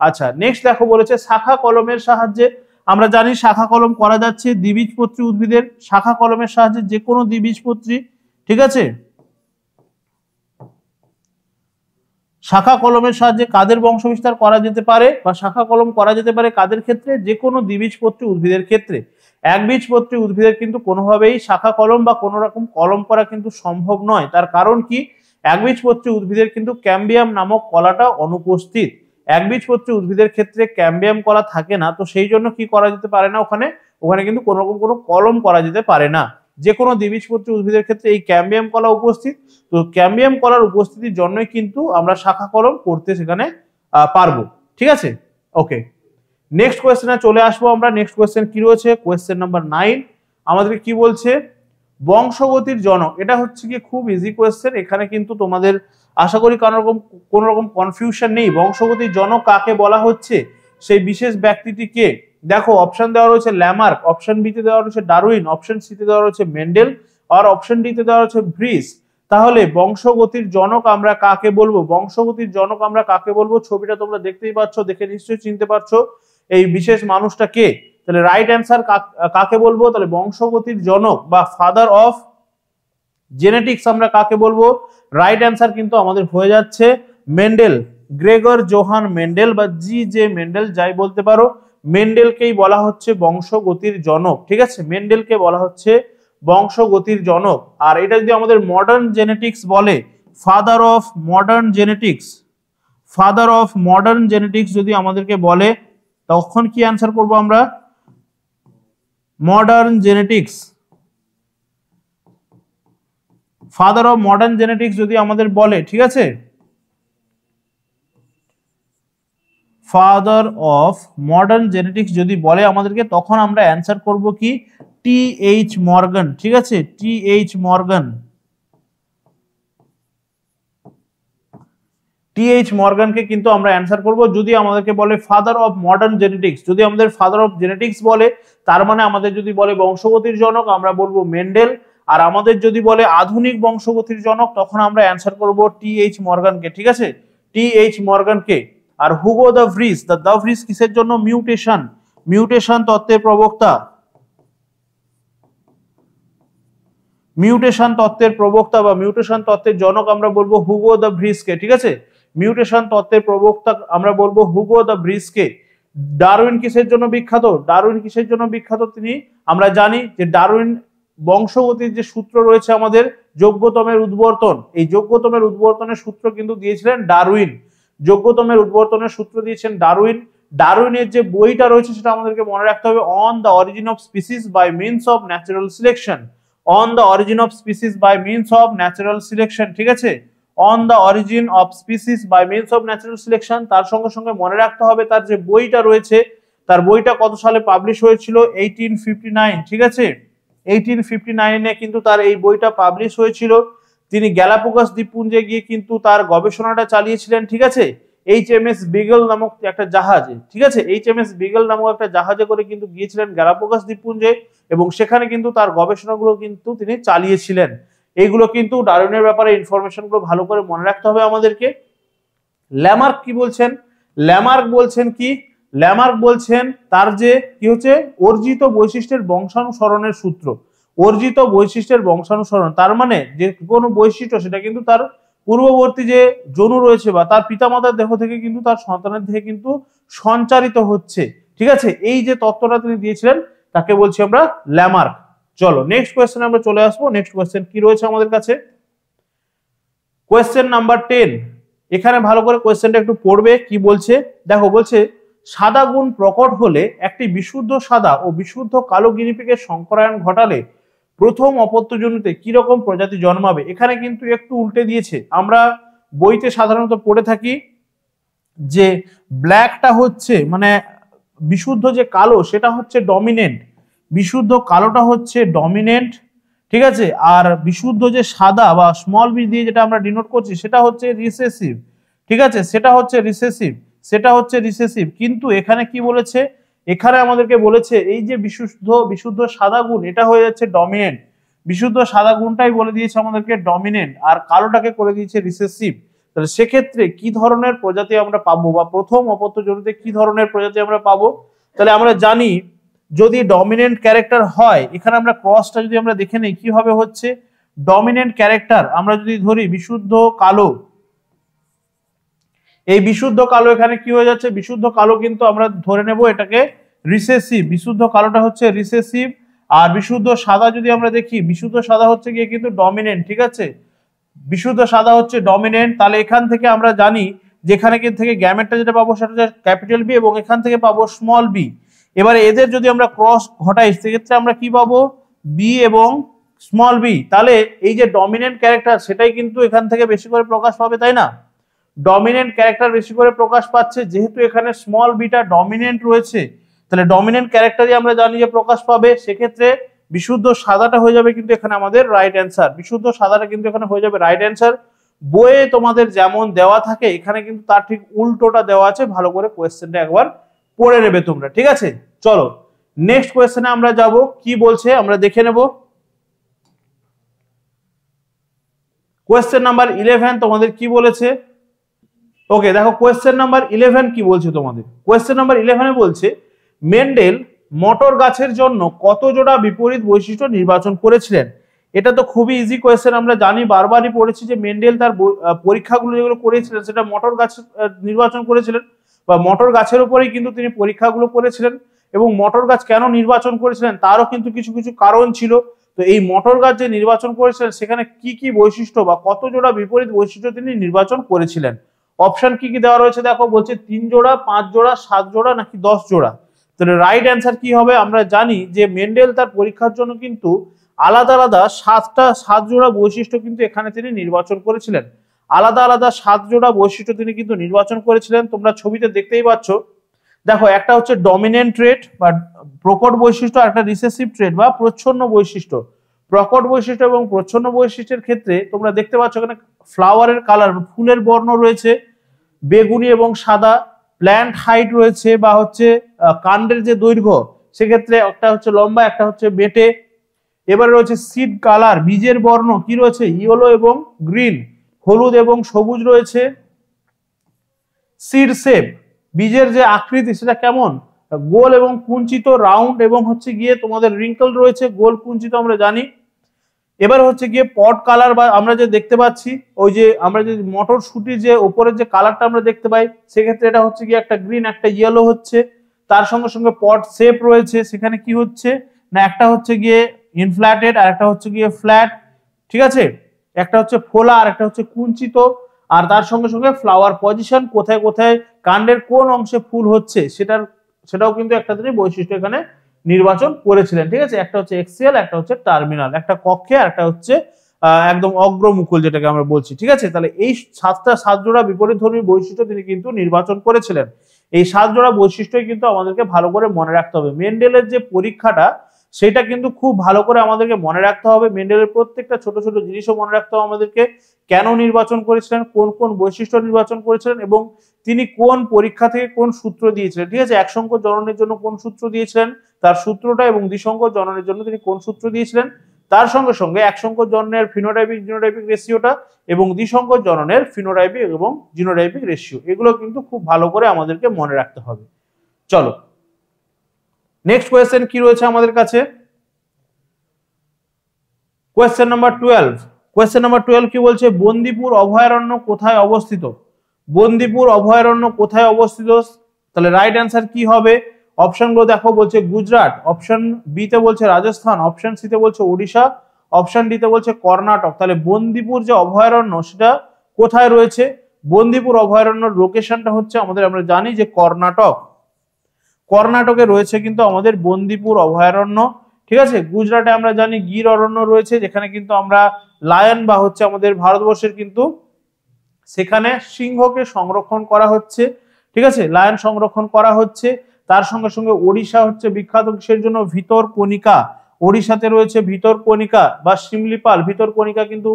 আচ্ছা নেক্সট দেখো বলেছে শাখা কলমের সাহায্যে। আমরা জানি শাখা কলম করা যাচ্ছে দ্বিবীজপত্রী উদ্ভিদের। শাখা কলমের সাহায্যে যে কোনো দ্বিবীজপত্রী, ঠিক আছে, শাখা কলমের সাহায্যে কাদের বংশবিস্তার করা যেতে পারে বা শাখা কলম করা যেতে পারে কাদের ক্ষেত্রে? যে কোনো দ্বিবীজপত্রী উদ্ভিদের ক্ষেত্রে। একবীজপত্রী উদ্ভিদের কিন্তু কোনোভাবেই শাখা কলম বা কোনো রকম কলম করা কিন্তু সম্ভব নয়। তার কারণ কি? একবীজপত্রী উদ্ভিদের কিন্তু ক্যাম্বিয়াম নামক কলাটা অনুপস্থিত। একবীজপত্রী উদ্ভিদের ক্ষেত্রে ক্যাম্বিয়াম কলা থাকে না, তো সেই জন্য কি করা যেতে পারে না ওখানে কিন্তু কোনো রকম কোনো কলম করা যেতে পারে না। যে কোনো দ্বিবীজপত্রী উদ্ভিদের ক্ষেত্রে এই ক্যাম্বিয়াম কলা উপস্থিত, তো ক্যাম্বিয়াম কলার উপস্থিতির জন্যই কিন্তু আমরা শাখা কলম করতে সেখানে পারবো, ঠিক আছে। ওকে নেক্সট কোয়েশ্চেনে চলে আসবো আমরা। নেক্সট কোয়েশ্চেন কি রয়েছে? কোয়েশ্চেন নাম্বার 9 আমাদেরকে কি বলছে? বংশগতির জনক। এটা হচ্ছে কি খুব ইজি কোয়েশ্চেন, এখানে কিন্তু তোমাদের আশা করি কোন রকম কনফিউশন নেই। বংশগতির জনক কাকে বলা হচ্ছে? সেই বিশেষ ব্যক্তিটি কে? দেখো অপশন দেওয়া রয়েছে ল্যামার্ক, অপশন বি তে দেওয়া রয়েছে ডারউইন, অপশন সি তে দেওয়া রয়েছে মেন্ডেল, আর অপশন ডি তে দেওয়া রয়েছে ভ্রিস। তাহলে বংশগতির জনক আমরা কাকে বলবো? বংশগতির জনক আমরা কাকে বলবো? ছবিটা তোমরা দেখতেই পাচ্ছ, দেখে নিশ্চয়ই চিনতে পারছো এই বিশেষ মানুষটা কে। তাহলে রাইট অ্যান্সার কাকে বলবো? তাহলে বংশগতির জনক বা ফাদার অফ জেনেটিক্স আমরা কাকে বলবো? রাইট অ্যান্সার কিন্তু আমাদের হয়ে যাচ্ছে মেন্ডেল, গ্রেগর জোহান মেন্ডেল বা জি জে মেন্ডেল, যাই বলতে পারো। মেন্ডেলকেই বলা হচ্ছে বংশগতির জনক, ঠিক আছে। মেন্ডেলকে বলা হচ্ছে বংশগতির জনক। আর এটা যদি আমাদের মডার্ন জেনেটিক্স বলে, father of modern genetics, father of modern genetics যদি আমাদেরকে বলে, তখন কি অ্যান্সার করব আমরা? Modern genetics. Father of modern genetics যদি আমাদের বলে, ঠিক আছে, ফাদার অফ মডার্ন জেনেটিক্স যদি বলে আমাদেরকে, তখন আমরা অ্যান্সার করব কি? টি.এইচ. মর্গান, ঠিক আছে, টি.এইচ. মর্গান। টি.এইচ. মর্গানকে কিন্তু আমরা অ্যান্সার করব যদি আমাদেরকে বলে ফাদার অফ মডার্ন জেনেটিক্স। যদি আমাদের ফাদার অফ জেনেটিক্স বলে, তার মানে আমাদের যদি বলে বংশগতির জনক, আমরা বলবো মেন্ডেল। আর আমাদের যদি বলে আধুনিক বংশগতির জনক, তখন আমরা অ্যান্সার করব টি.এইচ. মর্গানকে, ঠিক আছে, টি.এইচ. মর্গানকে। আর Hugo de Vries, de Vries কিসের জন্য? মিউটেশন, মিউটেশন তত্ত্বের প্রবক্তা, মিউটেশন তত্ত্বের প্রবক্তা বা মিউটেশন তত্ত্বের জনক আমরা বলবো হুগো দ্য ভ্রিসকে। ঠিক আছে, মিউটেশন তত্ত্বের প্রবক্তা আমরা বলবো হুগো দ্য ভ্রিসকে। ডারউইন কিসের জন্য বিখ্যাত? ডারউইন কিসের জন্য বিখ্যাত তিনি আমরা জানি যে ডারউইন বংশগতির যে সূত্র রয়েছে আমাদের যোগ্যতমের উদ্বর্তন, এই যোগ্যতমের উদ্বর্তনের সূত্র কিন্তু দিয়েছিলেন ডারউইন। যোগ্যতমের উদ্বর্তনের সূত্র দিয়েছেন ডারউইন। ডারউইনের যে বইটা রয়েছে সেটা আমাদেরকে মনে রাখতে হবে, on the origin of species by means of natural selection. On the origin of species by means of natural selection. ঠিক আছে, on the origin of species by means of natural selection. তার সঙ্গে সঙ্গে মনে রাখতে হবে তার যে বইটা রয়েছে, তার বইটা কত সালে পাবলিশ হয়েছিল? 1859। ঠিক আছে, 1859 কিন্তু তার এই বইটা পাবলিশ হয়েছিল। তিনি গ্যালাপাগোস দ্বীপপুঞ্জে গিয়ে কিন্তু তার গবেষণাটা চালিয়েছিলেন। ঠিক আছে, HMS বিগল নামক একটা জাহাজে। ঠিক আছে, HMS বিগল নামক একটা জাহাজে করে কিন্তু গিয়েছিলেন গ্যালাপাগোস দ্বীপপুঞ্জে এবং সেখানে কিন্তু তার গবেষণাগুলো কিন্তু তিনি চালিয়েছিলেন। এইগুলো কিন্তু ডারউইনের ব্যাপারে ইনফরমেশনগুলো ভালো করে মনে রাখতে হবে আমাদেরকে। ল্যামার্ক কি বলছেন? ল্যামার্ক বলছেন কি? ল্যামার্ক বলছেন তার যে কি হচ্ছে অর্জিত বৈশিষ্ট্যের বংশানুসরণের সূত্র। অর্জিত বৈশিষ্ট্যের বংশানুসরণ তার মানে যে কোনো বৈশিষ্ট্য সেটা কিন্তু তার পূর্ববর্তী যে জনু রয়েছে বা তার পিতামাতার দেহ থেকে কিন্তু তার সন্তানের দেহে কিন্তু সঞ্চারিত হচ্ছে। ঠিক আছে, এই যে তত্ত্বটা তিনি দিয়েছিলেন তাকে বলছি আমরা ল্যামার্ক। চলো নেক্সট কোয়েশ্চেনে আমরা চলে আসবো। নেক্সট কোয়েশ্চেন কি রয়েছে আমাদের কাছে? Question number 10। এখানে ভালো করে কোয়েশ্চেনটা একটু পড়বে। কি বলছে দেখো, বলছে সাদা গুণ প্রকট হলে একটি বিশুদ্ধ সাদা ও বিশুদ্ধ কালো গিনিপিগের সংকরায়ন ঘটালে প্রথম অপত্যজনিতে কি রকম প্রজাতি জন্মাবে? এখানে কিন্তু একটু উল্টে দিয়েছে। আমরা বইতে সাধারণত পড়ে থাকি যে ব্ল্যাকটা হচ্ছে মানে বিশুদ্ধ যে কালো সেটা হচ্ছে ডমিনেন্ট, বিশুদ্ধ কালোটা হচ্ছে ডমিনেন্ট। ঠিক আছে, আর বিশুদ্ধ যে সাদা বা স্মল বি দিয়ে যেটা আমরা ডিনোট করছি সেটা হচ্ছে রিসেসিভ। ঠিক আছে, সেটা হচ্ছে রিসেসিভ, সেটা হচ্ছে রিসেসিভ। কিন্তু এখানে কি বলেছে? এখানে আমাদেরকে বলেছে এই যে বিশুদ্ধ সাদা গুণ এটা হয়ে যাচ্ছে ডমিনেন্ট। বিশুদ্ধ সাদা গুণটাই বলে দিয়েছে আমাদেরকে ডমিনেন্ট, আর কালোটাকে করে দিয়েছে রিসেসিভ। তাহলে সেক্ষেত্রে কি ধরনের প্রজাতি আমরা পাবো বা প্রথম অপত্যজনিতে কি ধরনের প্রজাতি আমরা পাবো? তাহলে আমরা জানি যদি ডমিনেন্ট ক্যারেক্টার হয়, এখানে আমরা ক্রসটা যদি আমরা দেখে নেই কিভাবে হচ্ছে ডমিনেন্ট ক্যারেক্টার। আমরা যদি ধরি বিশুদ্ধ কালো, এই বিশুদ্ধ কালো এখানে কি হয়ে যাচ্ছে? বিশুদ্ধ কালো কিন্তু আমরা ধরে নেব এটাকে রিসেসিভ। বিশুদ্ধ কালোটা হচ্ছে রিসেসিভ। আর বিশুদ্ধ সাদা যদি আমরা দেখি, বিশুদ্ধ সাদা হচ্ছে গিয়ে কিন্তু ডমিনেন্ট। ঠিক আছে, বিশুদ্ধ সাদা হচ্ছে ডমিনেন্ট। তাহলে এখান থেকে আমরা জানি যেখানে থেকে গ্যামেটটা যেটা পাবো সেটা হচ্ছে ক্যাপিটাল বি এবং এখান থেকে পাবো স্মল বি। এবারে এদের যদি আমরা ক্রস ঘটাই সেক্ষেত্রে আমরা কি পাবো? বি এবং স্মল বি। তাহলে এই যে ডমিনেন্ট ক্যারেক্টার সেটাই কিন্তু এখান থেকে বেশি করে প্রকাশ পাবে, তাই না? ডমিনেন্ট ক্যারেক্টার বেশি করে প্রকাশ পাচ্ছে যেহেতু এখানে স্মল বিটা ডমিনেন্ট রয়েছে, তাহলে ডমিনেন্ট ক্যারেক্টারই আমরা জানি যে প্রকাশ পাবে। সেক্ষেত্রে বিশুদ্ধ সাদাটা হয়ে যাবে কিন্তু এখানে আমাদের রাইট অ্যান্সার। বিশুদ্ধ সাদাটা কিন্তু এখানে হয়ে যাবে রাইট অ্যান্সার। বইয়ে তোমাদের যেমন দেওয়া থাকে এখানে কিন্তু তার ঠিক উল্টোটা দেওয়া আছে। ভালো করে কোয়েশ্চেনটা একবার পড়ে নেবে তোমরা। ঠিক আছে, চলো নেক্সট কোয়েশ্চেনে আমরা যাব। কি বলছে আমরা দেখে নেব। কোয়েশ্চেন নাম্বার 11 তোমাদের কি বলেছে? ওকে, দেখো কোয়েশ্চেন নাম্বার 11 কি বলছে তোমাদের। কোয়েশ্চেন নাম্বার 11 বলছে মেন্ডেল মটর গাছের জন্য কত জোড়া বিপরীত বৈশিষ্ট্য নির্বাচন করেছিলেন? এটা তো খুবই ইজি কোয়েশ্চেন। আমরা জানি, বারবারই পড়েছি যে মেন্ডেল তার পরীক্ষাগুলো যেগুলো করেছিলেন সেটা মটর গাছ নির্বাচন করেছিলেন বা মটর গাছের উপরেই কিন্তু তিনি পরীক্ষাগুলো করেছিলেন। এবং মটর গাছ কেন নির্বাচন করেছিলেন তারও কিন্তু কিছু কিছু কারণ ছিল। তো এই মটর গাছ যে নির্বাচন করেছিলেন সেখানে কি কি বৈশিষ্ট্য বা কত জোড়া বিপরীত বৈশিষ্ট্য তিনি নির্বাচন করেছিলেন? অপশন কি কি দেওয়া রয়েছে দেখো, বলছে 3 জোড়া, 5 জোড়া, 7 জোড়া নাকি 10 জোড়া। তাহলে রাইট অ্যান্সার কি হবে? আমরা জানি যে মেন্ডেল তার পরীক্ষার জন্য কিন্তু আলাদা আলাদা 7 জোড়া বৈশিষ্ট্য কিন্তু এখানে তিনি নির্বাচন করেছিলেন। আলাদা আলাদা 7 জোড়া বৈশিষ্ট্য তিনি কিন্তু নির্বাচন করেছিলেন। তোমরা ছবিতে দেখতেই পাচ্ছ। দেখো, একটা হচ্ছে ডমিনেন্ট ট্রেট বা প্রকট বৈশিষ্ট্য, আর একটা রিসেসিভ ট্রেট বা প্রচ্ছন্ন বৈশিষ্ট্য। প্রকট বৈশিষ্ট্য এবং প্রচ্ছন্ন বৈশিষ্ট্যের ক্ষেত্রে তোমরা দেখতে পাচ্ছ এখানে ফ্লাওয়ারের কালার, ফুলের বর্ণ রয়েছে বেগুনি এবং সাদা। প্ল্যান্ট হাইট রয়েছে বা হচ্ছে কাণ্ডের যে দৈর্ঘ্য সেক্ষেত্রে একটা হচ্ছে লম্বা, একটা হচ্ছে বেটে। এবারে রয়েছে সিড কালার, বীজের বর্ণ কি রয়েছে? ইয়েলো এবং গ্রিন, হলুদ এবং সবুজ রয়েছে। সিড শেপ, বীজের যে আকৃতি সেটা কেমন? গোল এবং কুঞ্চিত, রাউন্ড এবং হচ্ছে গিয়ে তোমাদের রিঙ্কল রয়েছে, গোল কুঞ্চিত আমরা জানি। এবার হচ্ছে গিয়ে পট কালার বা আমরা যে দেখতে পাচ্ছি ওই যে আমরা যে মটরশুটির যে উপরের যে কালারটা আমরা দেখতে পাই, সেক্ষেত্রে এটা হচ্ছে গিয়ে একটা গ্রিন একটা ইয়েলো হচ্ছে। তার সঙ্গে সঙ্গে পট শেপ রয়েছে, সেখানে কি হচ্ছে না একটা হচ্ছে গিয়ে ইনফ্ল্যাটেড আর একটা হচ্ছে গিয়ে ফ্ল্যাট, ঠিক আছে, একটা হচ্ছে ফোলা আর একটা হচ্ছে কুঞ্চিত। আর তার সঙ্গে সঙ্গে ফ্লাওয়ার পজিশন, কোথায় কোথায় কাণ্ডের কোন অংশে ফুল হচ্ছে সেটাও কিন্তু একটা তিনি বৈশিষ্ট্য এখানে নির্বাচন করেছিলেন, ঠিক আছে। একটা হচ্ছে এক্সিয়াল, একটা হচ্ছে টার্মিনাল, একটা কক্ষে আর একটা হচ্ছে একদম অগ্রমুকুল যেটাকে আমরা বলছি, ঠিক আছে। তাহলে এই সাত জোড়া বিপরীতধর্মী বৈশিষ্ট্য তিনি কিন্তু নির্বাচন করেছিলেন। এই 7 জোড়া বৈশিষ্ট্যই কিন্তু আমাদেরকে ভালো করে মনে রাখতে হবে। মেন্ডেলের যে পরীক্ষাটা সেটা কিন্তু খুব ভালো করে আমাদেরকে মনে রাখতে হবে। মেন্ডেলের প্রত্যেকটা ছোট ছোট জিনিসও মনে রাখতে হবে আমাদেরকে, কেন নির্বাচন করেছিলেন, কোন কোন বৈশিষ্ট্য নির্বাচন করেছিলেন এবং তিনি কোন পরীক্ষা থেকে কোন সূত্র দিয়েছিলেন, ঠিক আছে। একসংখ্য জননের জন্য কোন সূত্র দিয়েছিলেন তার সূত্রটা, এবং দ্বিসংখ্য জননের জন্য তিনি কোন সূত্র দিয়েছিলেন, তার সঙ্গে সঙ্গে একসংখ্য জননের ফিনোটাইপিক জিনোটাইপিক রেশিওটা এবং দ্বিসংখ্য জননের ফিনোটাইপিক এবং জিনোটাইপিক রেশিও, এগুলো কিন্তু খুব ভালো করে আমাদেরকে মনে রাখতে হবে। চলো নেক্সট কোয়েশ্চেন কি রয়েছে আমাদের কাছে, কোয়েশ্চেন নাম্বার 12। কোয়েশ্চেন নাম্বার 12 কি বলছে, বন্দিপুর অভয়ারণ্য কোথায় অবস্থিত? বন্দিপুর অভয়ারণ্য কোথায় অবস্থিত? তাহলে রাইট অ্যান্সার কি হবে? অপশনগুলো দেখো, বলছে গুজরাট, অপশন বি তে বলছে রাজস্থান, অপশন সি তে বলছে ওড়িশা, অপশন ডি তে বলছে কর্ণাটক। তাহলে বন্দিপুর যে অভয়ারণ্য সেটা কোথায় রয়েছে? বন্দিপুর অভয়ারণ্যের লোকেশনটা হচ্ছে আমরা জানি যে কর্ণাটক, কর্ণাটকে রয়েছে কিন্তু আমাদের বন্দিপুর অভয়ারণ্য, ঠিক আছে। গুজরাটে আমরা জানি গির অরণ্য রয়েছে, যেখানে কিন্তু আমরা লায়ন বা হচ্ছে আমাদের ভারতবর্ষের কিন্তু সেখানে সিংহকে সংরক্ষণ করা হচ্ছে, ঠিক আছে, লায়ন সংরক্ষণ করা হচ্ছে। তার সঙ্গে সঙ্গে ওড়িশা হচ্ছে বিখ্যাত কিসের জন্য? ভিতরকণিকা, ওড়িশাতে রয়েছে ভিতরকণিকা বা শিমলিপাল। ভিতরকণিকা কিন্তু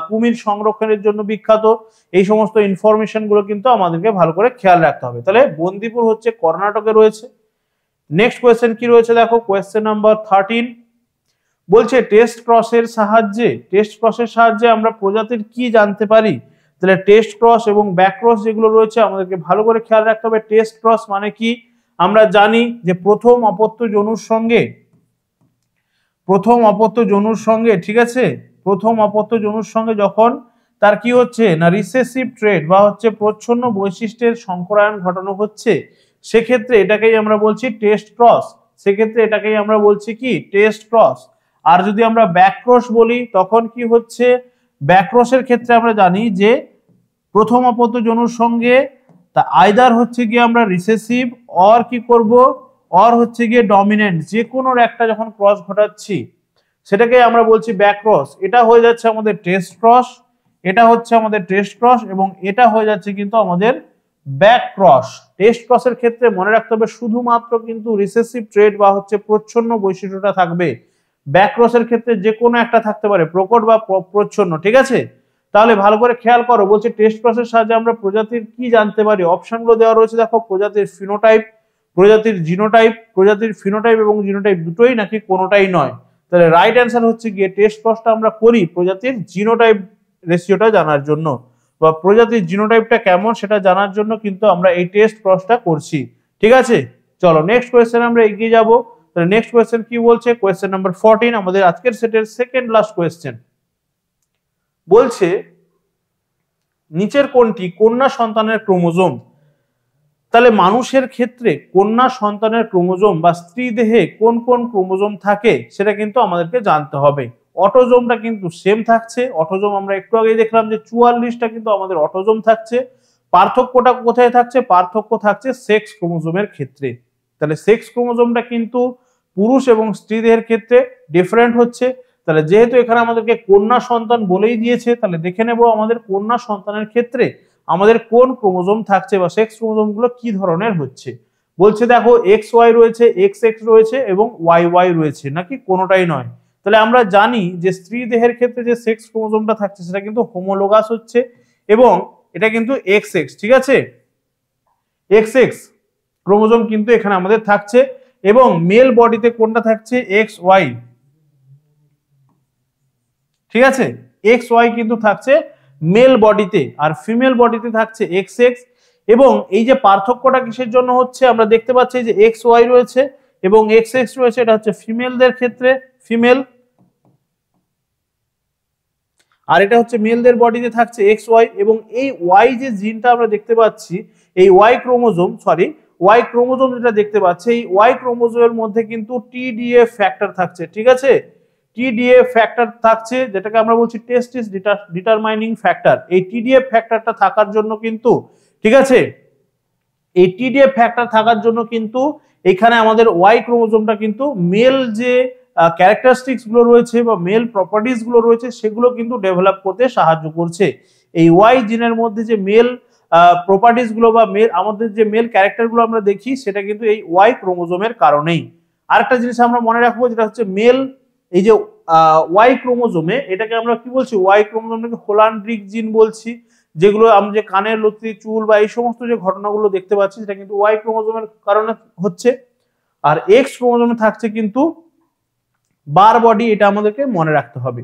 কুমির সংরক্ষণের জন্য বিখ্যাত। এই সমস্ত ইনফরমেশন গুলো কিন্তু আমাদেরকে ভালো করে খেয়াল রাখতে হবে। তাহলে বন্দিপুর হচ্ছে কর্ণাটকে রয়েছে। নেক্সট কোয়েশ্চেন কি রয়েছে দেখো, কোয়েশ্চেন নাম্বার 13 বলছে টেস্ট ক্রসের সাহায্যে আমরা প্রজাতির কি জানতে পারি? তাহলে টেস্ট ক্রস এবং ব্যাক ক্রস যেগুলো রয়েছে আমাদেরকে ভালো করে খেয়াল রাখতে হবে। টেস্ট ক্রস মানে কি? আমরা জানি যে প্রথম অপত্য জনুর সঙ্গে, ঠিক আছে, প্রথম অপত্য জনুর সঙ্গে যখন তার কি হচ্ছে না রিসেসিভ ট্রেড বা হচ্ছে প্রচ্ছন্ন বৈশিষ্ট্যের সংকরায়ন ঘটানো হচ্ছে, সেক্ষেত্রে এটাকেই আমরা বলছি টেস্ট ক্রস। সেক্ষেত্রে এটাকেই আমরা বলছি কি টেস্ট ক্রস। আর যদি আমরা ব্যাক ক্রস বলি তখন কি হচ্ছে? ব্যাক ক্রসের ক্ষেত্রে আমরা জানি যে প্রথম অপত্য জনুর সঙ্গে তা আইদার হচ্ছে গিয়ে আমরা রিসেসিভ অর কি করব, অর হচ্ছে গিয়ে ডমিনেন্ট, যে কোনো একটা যখন ক্রস ঘটাচ্ছি সেটাকে আমরা বলছি ব্যাক ক্রস। এটা হয়ে যাচ্ছে আমাদের টেস্ট ক্রস, এটা হচ্ছে আমাদের টেস্ট ক্রস এবং এটা হয়ে যাচ্ছে কিন্তু আমাদের ব্যাক ক্রস। টেস্ট ক্রসের ক্ষেত্রে মনে রাখতে হবে শুধুমাত্র কিন্তু রিসেসিভ ট্রেড বা হচ্ছে প্রচ্ছন্ন বৈশিষ্ট্যটা থাকবে। ব্যাক ক্রসের ক্ষেত্রে যে কোনো একটা থাকতে পারে, প্রকট বা প্রচ্ছন্ন, ঠিক আছে। তাহলে ভালো করে খেয়াল করো, বলছে টেস্ট ক্রসের সাহায্যে আমরা প্রজাতির কি জানতে পারি? অপশনগুলো দেওয়া রয়েছে দেখো, প্রজাতির ফিনোটাইপ, প্রজাতির জিনোটাইপ, প্রজাতির ফিনোটাইপ এবং জিনোটাইপ দুটোই নাকি কোনোটাই নয়। তাহলে রাইট অ্যান্সার হচ্ছে গিয়ে টেস্ট ক্রসটা আমরা করি প্রজাতির জিনোটাইপ রেশিওটা জানার জন্য বা প্রজাতির জিনোটাইপটা কেমন সেটা জানার জন্য কিন্তু আমরা এই টেস্ট ক্রসটা করছি, ঠিক আছে। চলো নেক্সট কোয়েশ্চেন আমরা এগিয়ে যাব। তাহলে নেক্সট কোয়েশ্চেন কি বলছে, কোয়েশ্চেন নাম্বার 14 আমাদের আজকের সেটের সেকেন্ড লাস্ট কোয়েশ্চেন। বলছে নিচের কোনটি কন্যা সন্তানের ক্রোমোজোম? তাহলে মানুষের ক্ষেত্রে কন্যা সন্তানের ক্রোমোজোম বা স্ত্রী দেহে কোন কোন ক্রোমোজোম থাকে সেটা কিন্তু আমাদেরকে জানতে হবে। অটোজোমটা কিন্তু সেম থাকছে, অটোজোম আমরা একটু আগে দেখলাম যে 44টা কিন্তু আমাদের অটোজোম থাকছে। পার্থক্যটা কোথায় থাকছে? পার্থক্য থাকছে সেক্স ক্রোমোজোমের ক্ষেত্রে। তাহলে সেক্স ক্রোমোজোমটা কিন্তু পুরুষ এবং স্ত্রী দেহের ক্ষেত্রে ডিফারেন্ট হচ্ছে। তাহলে যেহেতু এখানে আমাদেরকে কন্যা সন্তান বলেই দিয়েছে, তাহলে দেখে নেব আমাদের কন্যা সন্তানের ক্ষেত্রে আমাদের কোন ক্রোমোজোম থাকছে বা সেক্স ক্রোমোজোম গুলো কি ধরনের হচ্ছে। বলছে দেখো এক্স ওয়াই রয়েছে, এক্স এক্স রয়েছে এবং ওয়াই ওয়াই রয়েছে, নাকি কোনোটাই নয়। তাহলে আমরা জানি যে স্ত্রী দেহের ক্ষেত্রে যে সেক্স ক্রোমোজোমটা থাকছে সেটা কিন্তু হোমোলোগাস হচ্ছে এবং এটা কিন্তু এক্স এক্স, ঠিক আছে, এক্স এক্স ক্রোমোজোম কিন্তু এখানে আমাদের থাকছে এবং মেল বডিতে কোনটা থাকছে? এক্স ওয়াই, ঠিক আছে, এক্স ওয়াই কিন্তু থাকছে মেল বডিতে, আর ফিমেল বডিতে থাকছে এক্স এক্স। এবং এই যে পার্থক্যটা কিসের জন্য হচ্ছে আমরা দেখতে পাচ্ছি যে এক্স ওয়াই রয়েছে এবং এক্স এক্স রয়েছে, এটা হচ্ছে ফিমেলদের ক্ষেত্রে ফিমেল, আর এটা হচ্ছে মেলদের বডিতে থাকছে এক্স ওয়াই। এবং এই ওয়াই যে জিনটা আমরা দেখতে পাচ্ছি, এই ওয়াই ক্রোমোজোম যেটা দেখতে পাচ্ছি, এই ওয়াই ক্রোমোজোমের মধ্যে কিন্তু টিডিএফ ফ্যাক্টর থাকছে, ঠিক আছে, টিডিএফ ফ্যাক্টর থাকছে, যেটাকে আমরা বলছি টেস্টিস ডিটারমাইনিং ফ্যাক্টর। এই টিডিএফ ফ্যাক্টরটা থাকার জন্য কিন্তু, ঠিক আছে, এই টিডিএফ ফ্যাক্টর থাকার জন্য কিন্তু এখানে আমাদের ওয়াই ক্রোমোজোমটা কিন্তু মেল যে ক্যারেক্টারিস্টিক্স গুলো রয়েছে বা মেল প্রপার্টিজ গুলো রয়েছে সেগুলো কিন্তু ডেভেলপ করতে সাহায্য করছে। এই ওয়াই জিনের মধ্যে যে মেল প্রপার্টিজ গুলো বা মেল আমাদের যে মেল ক্যারেক্টার গুলো আমরা দেখি সেটা কিন্তু এই ওয়াই ক্রোমোজোমের কারণেই। আরেকটা জিনিস আমরা মনে রাখবো, যেটা হচ্ছে মেল এই যে ওয়াই ক্রোমোজোমে, এটাকে আমরা কি বলছি, ওয়াই ক্রোমোজোমটাকে হোলান্ড্রিক জিন বলছি, যেগুলো আমরা যে কানের লতি চুল বা এই সমস্ত যে ঘটনাগুলো দেখতে পাচ্ছি সেটা কিন্তু ওয়াই ক্রোমোজোমের কারণে হচ্ছে। আর এক্স ক্রোমোজোমে থাকছে কিন্তু বার বডি, এটা আমাদেরকে মনে রাখতে হবে।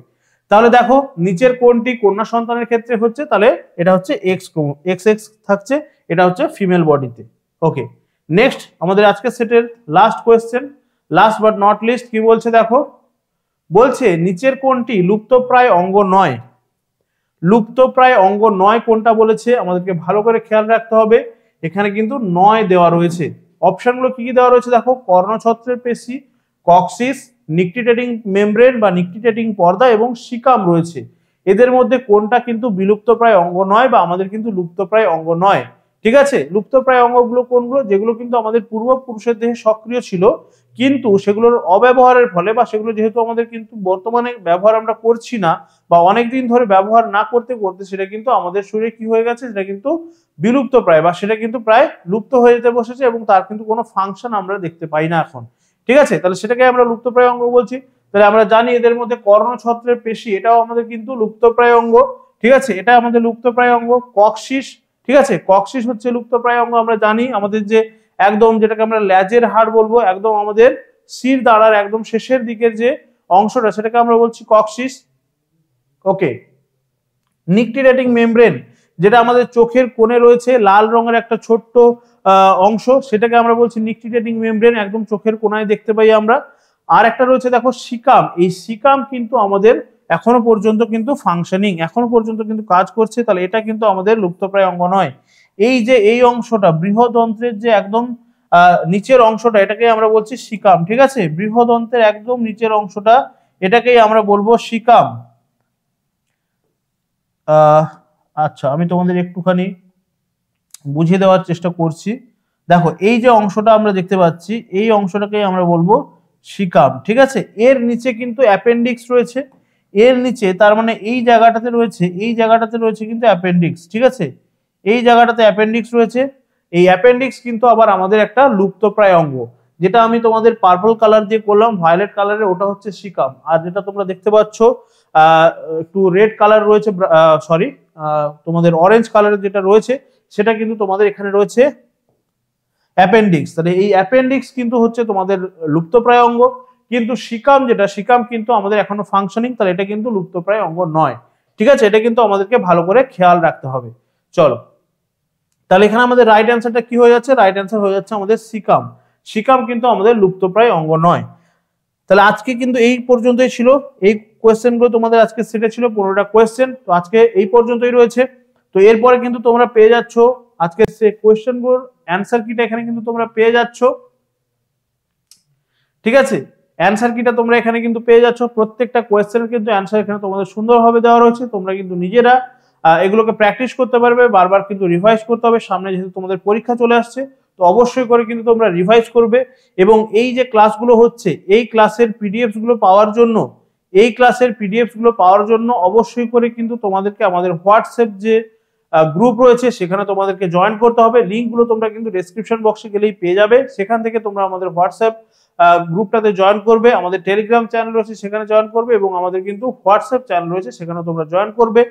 তাহলে দেখো নিচের কোনটি কন্যা সন্তানের ক্ষেত্রে হচ্ছে, তাহলে এটা হচ্ছে এক্স এক্স থাকছে, এটা হচ্ছে ফিমেল বডিতে। ওকে, নেক্সট আমাদের আজকের সেটের last question, last but not list, কি বলছে দেখো, বলছে নিচের কোনটি লুপ্তপ্রায় অঙ্গ নয়। লুপ্তপ্রায় অঙ্গ নয় কোনটা বলেছে আমাদেরকে ভালো করে খেয়াল রাখতে হবে। এখানে কিন্তু 9 দেওয়া রয়েছে। অপশনগুলো কি কি দেওয়া রয়েছে দেখো, কর্ণছত্রের পেশি, কক্সিস, নিকটিটেটিং মেমব্রেন বা নিকটিটেটিং পর্দা এবং সিকাম রয়েছে। এদের মধ্যে কোনটা কিন্তু বিলুপ্তপ্রায় অঙ্গ নয় বা আমাদের কিন্তু লুপ্তপ্রায় অঙ্গ নয়, ঠিক আছে। লুপ্তপ্রায় অঙ্গগুলো কোনগুলো, যেগুলো কিন্তু আমাদের পূর্বপুরুষের দেহে সক্রিয় ছিল কিন্তু সেগুলোর অব্যবহারের ফলে বা সেগুলো যেহেতু আমাদের কিন্তু বর্তমানে ব্যবহার আমরা করছি না বা অনেকদিন ধরে ব্যবহার না করতে করতে সেটা কিন্তু আমাদের শরীরে কি হয়ে গেছে, সেটা কিন্তু বিলুপ্ত প্রায় বা সেটা কিন্তু প্রায় লুপ্ত হয়ে যেতে বসেছে এবং তার কিন্তু কোনো ফাংশন আমরা দেখতে পাই না এখন, ঠিক আছে। তাহলে সেটাকে আমরা লুপ্তপ্রায় অঙ্গ বলছি। তাহলে আমরা জানি এদের মধ্যে কর্ণছত্রের পেশি, এটাও আমাদের কিন্তু লুপ্তপ্রায় অঙ্গ, ঠিক আছে, এটা আমাদের লুপ্তপ্রায় অঙ্গ। কক্সিস, ঠিক আছে, কক্সিস হচ্ছে লুপ্তপ্রায় অঙ্গ। আমরা জানি আমাদের যে একদম যেটাকে আমরা ল্যাজের হাড় বলবো, একদম আমাদের শির দাঁড়ার একদম শেষের দিকের যে অংশটা সেটাকে আমরা বলছি কক্সিস। ওকে, নিকটিটেটিং মেমব্রেন, যেটা আমাদের চোখের কোণে রয়েছে লাল রঙের একটা ছোট্ট অংশ, সেটাকে আমরা বলছি নিকটিটেটিং মেমব্রেন, একদম চোখের কোণায় দেখতে পাই আমরা। আর একটা রয়েছে দেখো সিকাম, এই সিকাম কিন্তু আমাদের এখনো পর্যন্ত কিন্তু ফাংশনিং, এখনো পর্যন্ত কিন্তু কাজ করছে, তাহলে এটা কিন্তু আমাদের লুপ্তপ্রায় অঙ্গ নয়। এই যে এই অংশটা বৃহদন্ত্রের যে একদম নিচের অংশটা, এটাকে আমরা বলছি সিকাম, ঠিক আছে, বৃহদন্ত্রের একদম নিচের অংশটা এটাকেই আমরা বলবো সিকাম। আচ্ছা, আমি তোমাদের একটুখানি বুঝিয়ে দেওয়ার চেষ্টা করছি। দেখো এই যে অংশটা আমরা দেখতে পাচ্ছি, এই অংশটাকেই আমরা বলবো সিকাম, ঠিক আছে। এর নিচে কিন্তু অ্যাপেন্ডিক্স রয়েছে, এর নিচে, তার মানে এই জায়গাটাতে রয়েছে, এই জায়গাটাতে রয়েছে কিন্তু অ্যাপেন্ডিক্স, ঠিক আছে, এই জায়গাটাতে অ্যাপেন্ডিক্স রয়েছে। এই অ্যাপেন্ডিক্স কিন্তু আবার আমাদের একটা লুপ্তপ্রায় অঙ্গ, যেটা আমি তোমাদের পার্পল কালার দিয়ে করলাম, ভায়োলেট কালারের, ওটা হচ্ছে সিকাম। আর যেটা তোমরা দেখতে পাচ্ছ একটু রেড কালার রয়েছে, সরি তোমাদের অরেঞ্জ কালারের যেটা রয়েছে সেটা কিন্তু তোমাদের এখানে রয়েছে অ্যাপেন্ডিক্স। তাহলে এই অ্যাপেন্ডিক্স কিন্তু হচ্ছে তোমাদের লুপ্তপ্রায় অঙ্গ, কিন্তু সিকাম যেটা, সিকাম কিন্তু আমাদের এখনো ফাংশনিং, তাহলে এটা কিন্তু লুপ্তপ্রায় অঙ্গ নয়, ঠিক আছে। এটা কিন্তু আমাদেরকে ভালো করে খেয়াল রাখতে হবে। চলো, তাহলে এখানে আমাদের রাইট অ্যান্সারটা কি হয়ে যাচ্ছে, রাইট অ্যান্সার হয়ে যাচ্ছে আমাদের সিকাম। সিকাম কিন্তু আমাদের লুপ্তপ্রায় অঙ্গ নয়। তাহলে আজকে কিন্তু এই পর্যন্তই ছিল, এই কোয়েশ্চেনগুলো তোমাদের আজকে সেটে ছিল 15টা কোয়েশ্চেন, তো আজকে এই পর্যন্তই রয়েছে। তো এরপরে কিন্তু তোমরা পেয়ে যাচ্ছ আজকে সে কোয়েশ্চেনগুলোর অ্যান্সার কিটা এখানে কিন্তু তোমরা পেয়ে যাচ্ছ, ঠিক আছে। অ্যান্সার কিটা তোমরা এখানে কিন্তু পেয়ে যাচ্ছ, প্রত্যেকটা কোয়েশ্চেনের কিন্তু অ্যান্সার এখানে তোমাদের সুন্দরভাবে দেওয়া রয়েছে। তোমরা কিন্তু নিজেরা এগুলোকে প্র্যাকটিস করতে পারবে, বারবার কিন্তু রিভাইজ করতে হবে, সামনে যেহেতু তোমাদের পরীক্ষা চলে আসছে, তো অবশ্যই করে কিন্তু তোমরা রিভাইজ করবে। এবং এই যে ক্লাসগুলো হচ্ছে, এই ক্লাসের পিডিএফ গুলো পাওয়ার জন্য, এই ক্লাসের পিডিএফ গুলো পাওয়ার জন্য অবশ্যই করে কিন্তু তোমাদেরকে আমাদের হোয়াটসঅ্যাপ যে গ্রুপ রয়েছে সেখানে তোমাদেরকে জয়েন করতে হবে। লিঙ্কগুলো তোমরা কিন্তু ডেসক্রিপশন বক্সে গেলেই পেয়ে যাবে, সেখান থেকে তোমরা আমাদের হোয়াটসঅ্যাপ গ্রুপটাতে জয়েন করবে, আমাদের টেলিগ্রাম চ্যানেল রয়েছে সেখানে জয়েন করবে এবং আমাদের কিন্তু হোয়াটসঅ্যাপ চ্যানেল রয়েছে সেখানে তোমরা জয়েন করবে।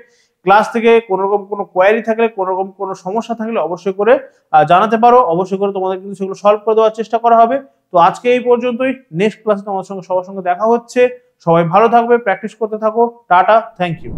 ক্লাস থেকে কোনো রকম কোনো কোয়ারি থাকলে, কোনো রকম কোনো সমস্যা থাকলে অবশ্যই করে জানাতে পারো, অবশ্যই করে তোমাদের কিন্তু সেগুলো সলভ করে দেওয়ার চেষ্টা করা হবে। তো আজকে এই পর্যন্তই, নেক্সট ক্লাসে তোমাদের সঙ্গে সবার সঙ্গে দেখা হচ্ছে। সবাই ভালো থাকবে, প্র্যাকটিস করতে থাকো, টাটা, থ্যাংক ইউ।